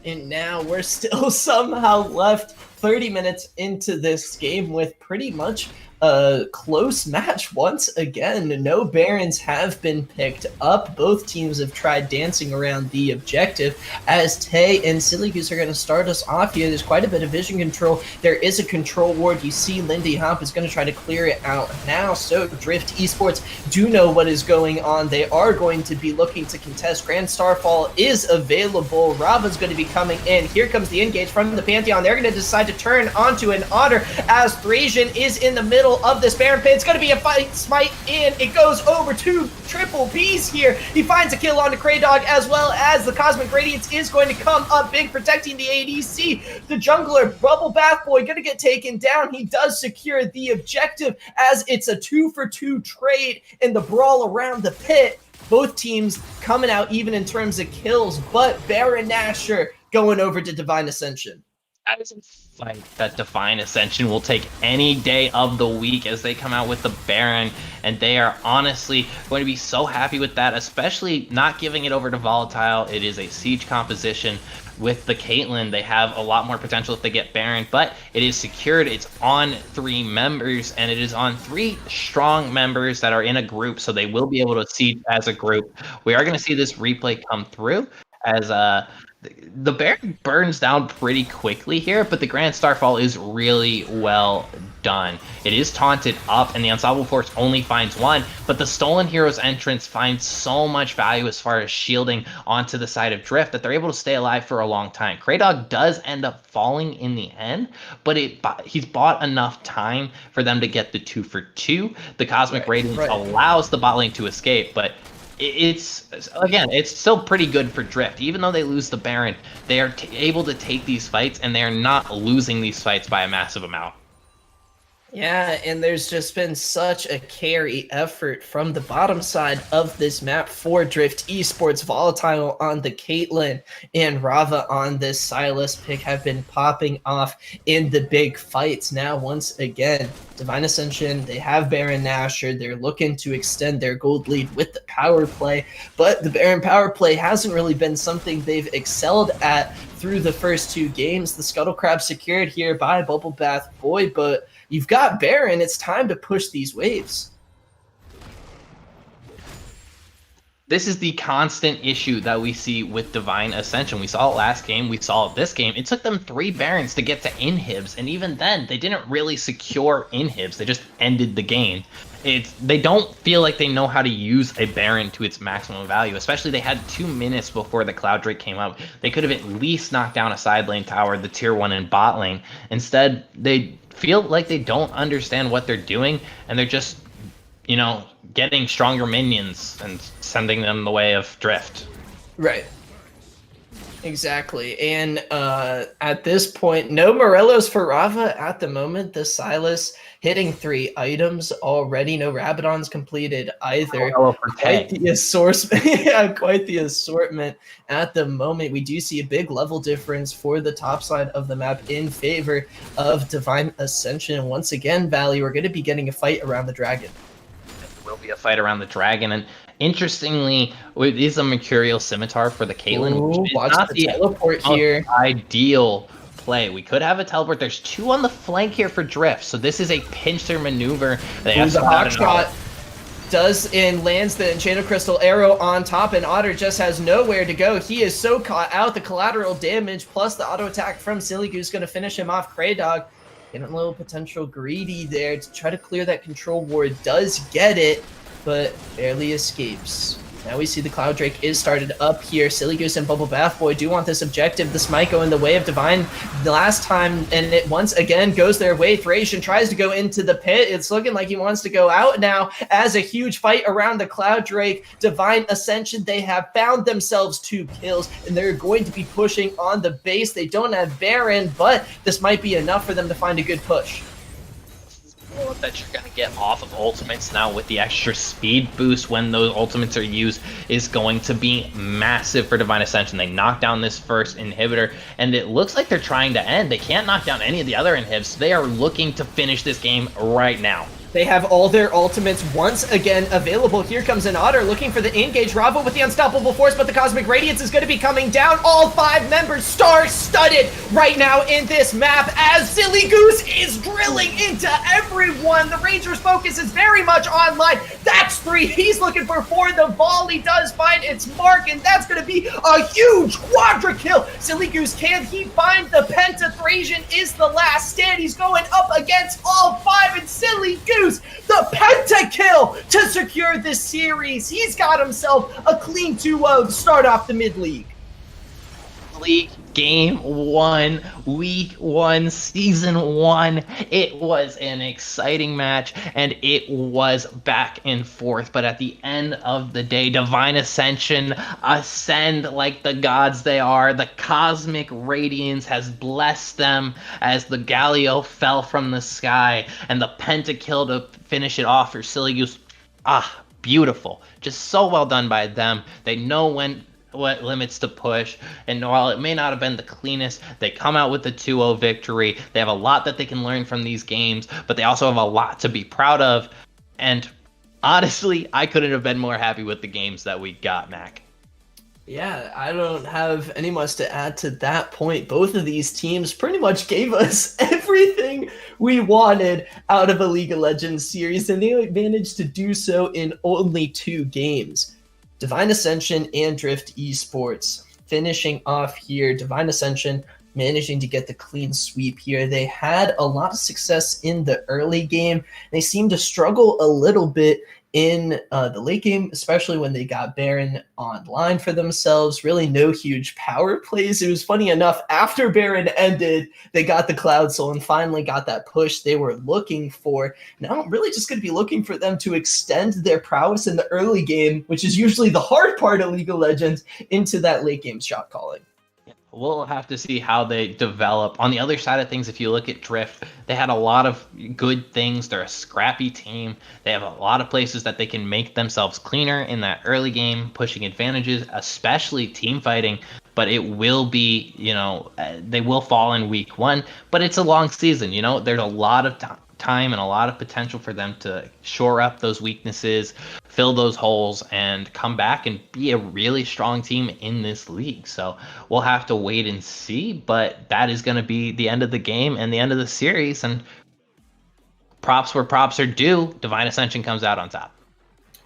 And now we're still somehow left 30 minutes into this game with pretty much a close match once again. No Barons have been picked up. Both teams have tried dancing around the objective, as Tay and Silly Goose are going to start us off here. There's quite a bit of vision control. There is a control ward. You see Lindy Hop is going to try to clear it out now. So Drift Esports do know what is going on. They are going to be looking to contest. Grand Starfall is available. Rava's going to be coming in. Here comes the engage from the Pantheon. They're going to decide to turn onto an Otter as Thracian is in the middle of this Baron pit. It's going to be a fight. Smite in. It goes over to Triple B's here. He finds a kill on the Kraydog, as well as the Cosmic Radiance is going to come up big, protecting the ADC. The jungler, Bubble Bath Boy, going to get taken down. He does secure the objective, as it's a 2-for-2 trade in the brawl around the pit. Both teams coming out even in terms of kills, but Baron Nashor going over to Divine Ascension. That is a fight that Divine Ascension will take any day of the week, as they come out with the Baron, and they are honestly going to be so happy with that, especially not giving it over to Volatile. It is a siege composition. With the Caitlyn, they have a lot more potential if they get Baron, but it is secured. It's on 3 members, and it is on 3 strong members that are in a group, so they will be able to siege as a group. We are going to see this replay come through, as the Baron burns down pretty quickly here, but the Grand Starfall is really well done. It is taunted up, and the Unstoppable Force only finds 1, but the Stolen Heroes entrance finds so much value as far as shielding onto the side of Drift that they're able to stay alive for a long time. Kraydog does end up falling in the end, but he's bought enough time for them to get the 2-for-2. The Cosmic Radiance allows the bot lane to escape, but it's still pretty good for Drift. Even though they lose the Baron, they are able to take these fights, and they are not losing these fights by a massive amount. Yeah, and there's just been such a carry effort from the bottom side of this map for Drift Esports. Volatile on the Caitlyn and Rava on this Silas pick have been popping off in the big fights. Now, once again, Divine Ascension, they have Baron Nashor. They're looking to extend their gold lead with the power play, but the Baron power play hasn't really been something they've excelled at through the first 2 games. The Scuttle Crab secured here by Bubble Bath Boy, but you've got Baron. It's time to push these waves. This is the constant issue that we see with Divine Ascension. We saw it last game. We saw it this game. It took them 3 Barons to get to inhibs, and even then, they didn't really secure inhibs. They just ended the game. They don't feel like they know how to use a Baron to its maximum value, especially they had 2 minutes before the Cloud Drake came up. They could have at least knocked down a side lane tower, the tier 1 in bot lane. Instead, they feel like they don't understand what they're doing, and they're just, getting stronger minions and sending them the way of Drift. Right. Exactly. And at this point, no Morellos for Rava at the moment. The Silas hitting 3 items already. No Rabadons completed either. Quite the assortment. Yeah, quite the assortment at the moment. We do see a big level difference for the top side of the map in favor of Divine Ascension. And once again, Valley, we're going to be getting a fight around the dragon. There will be a fight around the dragon, and interestingly, it is a Mercurial Scimitar for the Caitlyn. Ooh, watch not the teleport here. Ideal play. We could have a teleport. There's 2 on the flank here for Drift, so this is a pincer maneuver. They have the hawk shot does and lands the Enchanted Crystal arrow on top, and Otter just has nowhere to go. He is so caught out. The collateral damage plus the auto attack from Silly Goose going to finish him off. Kraydog getting a little potential greedy there to try to clear that control ward. Does get it, but barely escapes. Now we see the Cloud Drake is started up here. Silly Goose and Bubble Bath Boy do want this objective. This might go in the way of Divine the last time, and it once again goes their way. Thracian tries to go into the pit. It's looking like he wants to go out now as a huge fight around the Cloud Drake. Divine Ascension, they have found themselves 2 kills, and they're going to be pushing on the base. They don't have Baron, but this might be enough for them to find a good push. That you're going to get off of ultimates now with the extra speed boost when those ultimates are used is going to be massive for Divine Ascension. They knock down this first inhibitor, and it looks like they're trying to end. They can't knock down any of the other inhibs. They are looking to finish this game right now. They have all their ultimates once again available. Here comes an Otter looking for the engage. Ravo with the unstoppable force, but the Cosmic Radiance is going to be coming down. All 5 members star-studded right now in this map as Silly Goose is drilling into everyone. The Ranger's focus is very much online. That's 3. He's looking for 4. The volley does find its mark, and that's going to be a huge quadra kill. Silly Goose, can he find the Penta? Thracian is the last stand. He's going up against all 5, and Silly Goose the pentakill to secure this series. He's got himself a clean 2-0 to start off the mid-league. Game 1, week 1, season 1. It was an exciting match, and it was back and forth. But at the end of the day, Divine Ascension ascend like the gods they are. The Cosmic Radiance has blessed them as the Galio fell from the sky, and the pentakill to finish it off for Silly Goose. Beautiful. Just so well done by them. They know what limits to push, and while it may not have been the cleanest, they come out with a 2-0 victory. They have a lot that they can learn from these games, but they also have a lot to be proud of, and honestly, I couldn't have been more happy with the games that we got, Mac. Yeah, I don't have any much to add to that point. Both of these teams pretty much gave us everything we wanted out of a League of Legends series, and they managed to do so in only 2 games. Divine Ascension and Drift Esports finishing off here. Divine Ascension managing to get the clean sweep here. They had a lot of success in the early game. They seemed to struggle a little bit in the late game, especially when they got Baron online for themselves. Really no huge power plays. It was funny enough, after Baron ended, they got the Cloud Soul and finally got that push they were looking for. Now I'm really just going to be looking for them to extend their prowess in the early game, which is usually the hard part of League of Legends, into that late game shot calling. We'll have to see how they develop. On the other side of things, if you look at Drift, they had a lot of good things. They're a scrappy team. They have a lot of places that they can make themselves cleaner in that early game, pushing advantages, especially team fighting. But it will be, they will fall in week 1. But it's a long season, There's a lot of time and a lot of potential for them to shore up those weaknesses, fill those holes, and come back and be a really strong team in this league. So we'll have to wait and see, but that is going to be the end of the game and the end of the series, and props where props are due. Divine Ascension comes out on top.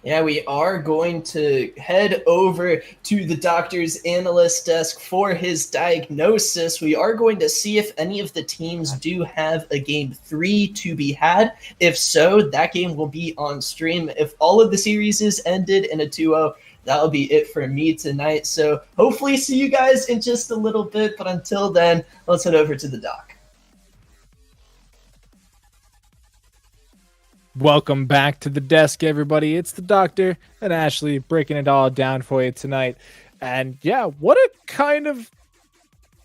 Yeah, we are going to head over to the doctor's analyst desk for his diagnosis. We are going to see if any of the teams do have a game 3 to be had. If so, that game will be on stream. If all of the series is ended in a 2-0, that'll be it for me tonight. So hopefully see you guys in just a little bit. But until then, let's head over to the doc. Welcome back to the desk, everybody. It's the Doctor and Ashley breaking it all down for you tonight. And yeah, what a kind of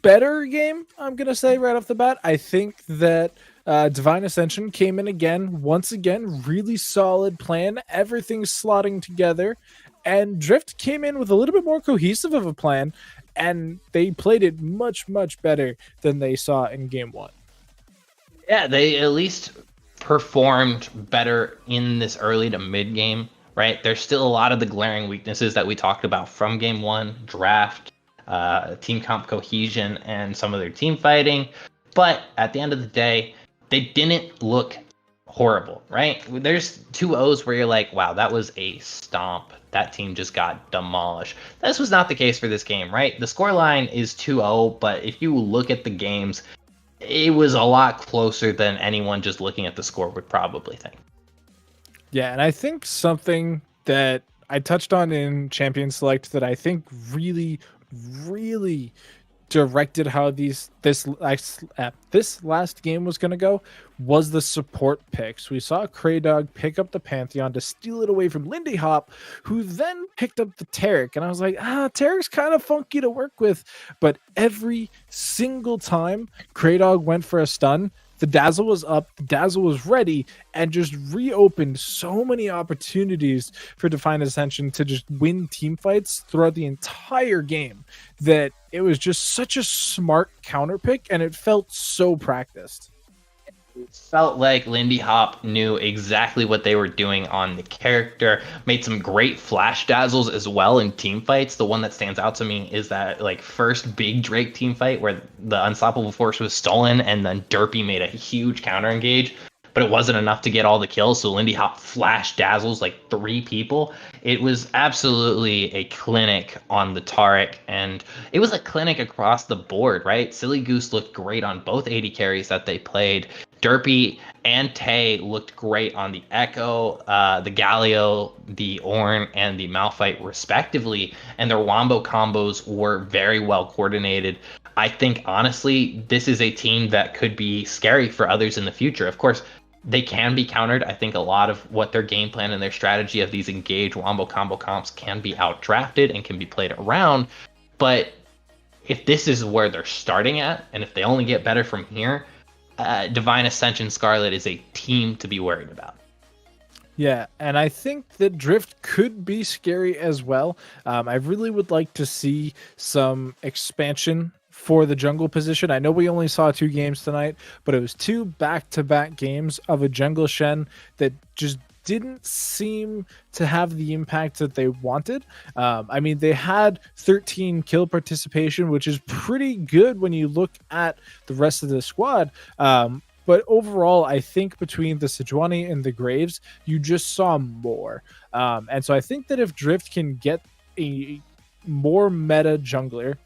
better game, I'm going to say right off the bat. I think that Divine Ascension came in again, once again, really solid plan. Everything's slotting together. And Drift came in with a little bit more cohesive of a plan, and they played it much, much better than they saw in game 1. Yeah, they at least performed better in this early to mid game, right? There's still a lot of the glaring weaknesses that we talked about from game 1, draft, team comp cohesion, and some of their team fighting. But at the end of the day, they didn't look horrible, right? There's 2-0s where you're like, wow, that was a stomp. That team just got demolished. This was not the case for this game, right? The scoreline is 2-0, but if you look at the games, it was a lot closer than anyone just looking at the score would probably think. Yeah, and I think something that I touched on in Champion Select that I think really, really directed how this last game was going to go was the support picks. We saw Kraydog pick up the Pantheon to steal it away from Lindy Hop, who then picked up the Taric. And I was like, Taric's kind of funky to work with. But every single time Kraydog went for a stun, the Dazzle was up, the Dazzle was ready, and just reopened so many opportunities for Defiant Ascension to just win team fights throughout the entire game that it was just such a smart counter pick, and it felt so practiced. It felt like Lindy Hop knew exactly what they were doing on the character, made some great flash dazzles as well in team fights. The one that stands out to me is that like first big Drake team fight where the Unstoppable Force was stolen and then Derpy made a huge counter engage, but it wasn't enough to get all the kills. So Lindy Hop flash dazzles like 3 people. It was absolutely a clinic on the Taric, and it was a clinic across the board, right? Silly Goose looked great on both AD carries that they played. Derpy and Tay looked great on the Echo, the Galio, the Ornn, and the Malphite respectively, and their wombo combos were very well coordinated. I think, honestly, this is a team that could be scary for others in the future. Of course, they can be countered. I think a lot of what their game plan and their strategy of these engage wombo combo comps can be outdrafted and can be played around. But if this is where they're starting at, and if they only get better from here, Divine Ascension Scarlet is a team to be worried about. Yeah, and I think that Drift could be scary as well. I really would like to see some expansion for the jungle position. I know we only saw 2 games tonight, but it was 2 back-to-back games of a jungle Shen that just didn't seem to have the impact that they wanted. I mean, they had 13 kill participation, which is pretty good when you look at the rest of the squad. But overall, I think between the Sejuani and the Graves, you just saw more. And so I think that if Drift can get a more meta jungler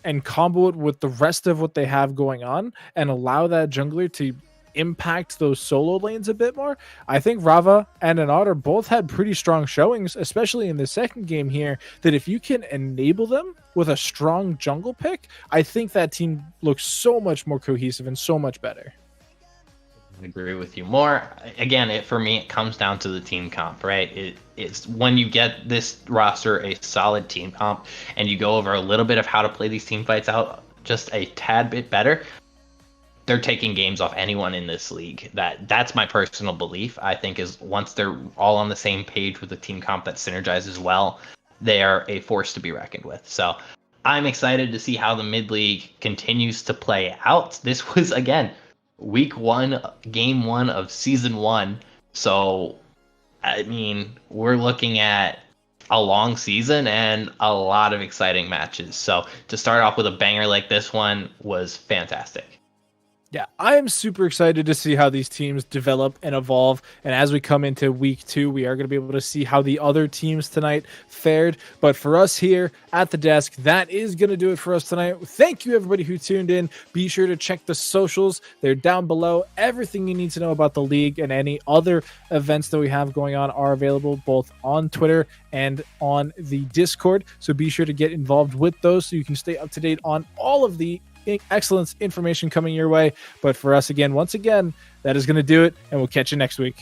and combo it with the rest of what they have going on and allow that jungler to impact those solo lanes a bit more, I think Rava and Anod both had pretty strong showings, especially in the second game here, that if you can enable them with a strong jungle pick, I think that team looks so much more cohesive and so much better. I agree with you more. Again, for me, it comes down to the team comp, right? It's when you get this roster a solid team comp and you go over a little bit of how to play these team fights out just a tad bit better, they're taking games off anyone in this league. That's my personal belief. I think is once they're all on the same page with a team comp that synergizes well, they are a force to be reckoned with. So I'm excited to see how the mid league continues to play out. This was, again, week 1, game 1 of season 1. So, I mean, we're looking at a long season and a lot of exciting matches. So to start off with a banger like this one was fantastic. Yeah, I am super excited to see how these teams develop and evolve. And as we come into week 2, we are going to be able to see how the other teams tonight fared. But for us here at the desk, that is going to do it for us tonight. Thank you, everybody who tuned in. Be sure to check the socials. They're down below. Everything you need to know about the league and any other events that we have going on are available both on Twitter and on the Discord. So be sure to get involved with those so you can stay up to date on all of the excellence information coming your way. But for us, again, once again, that is going to do it, and we'll catch you next week.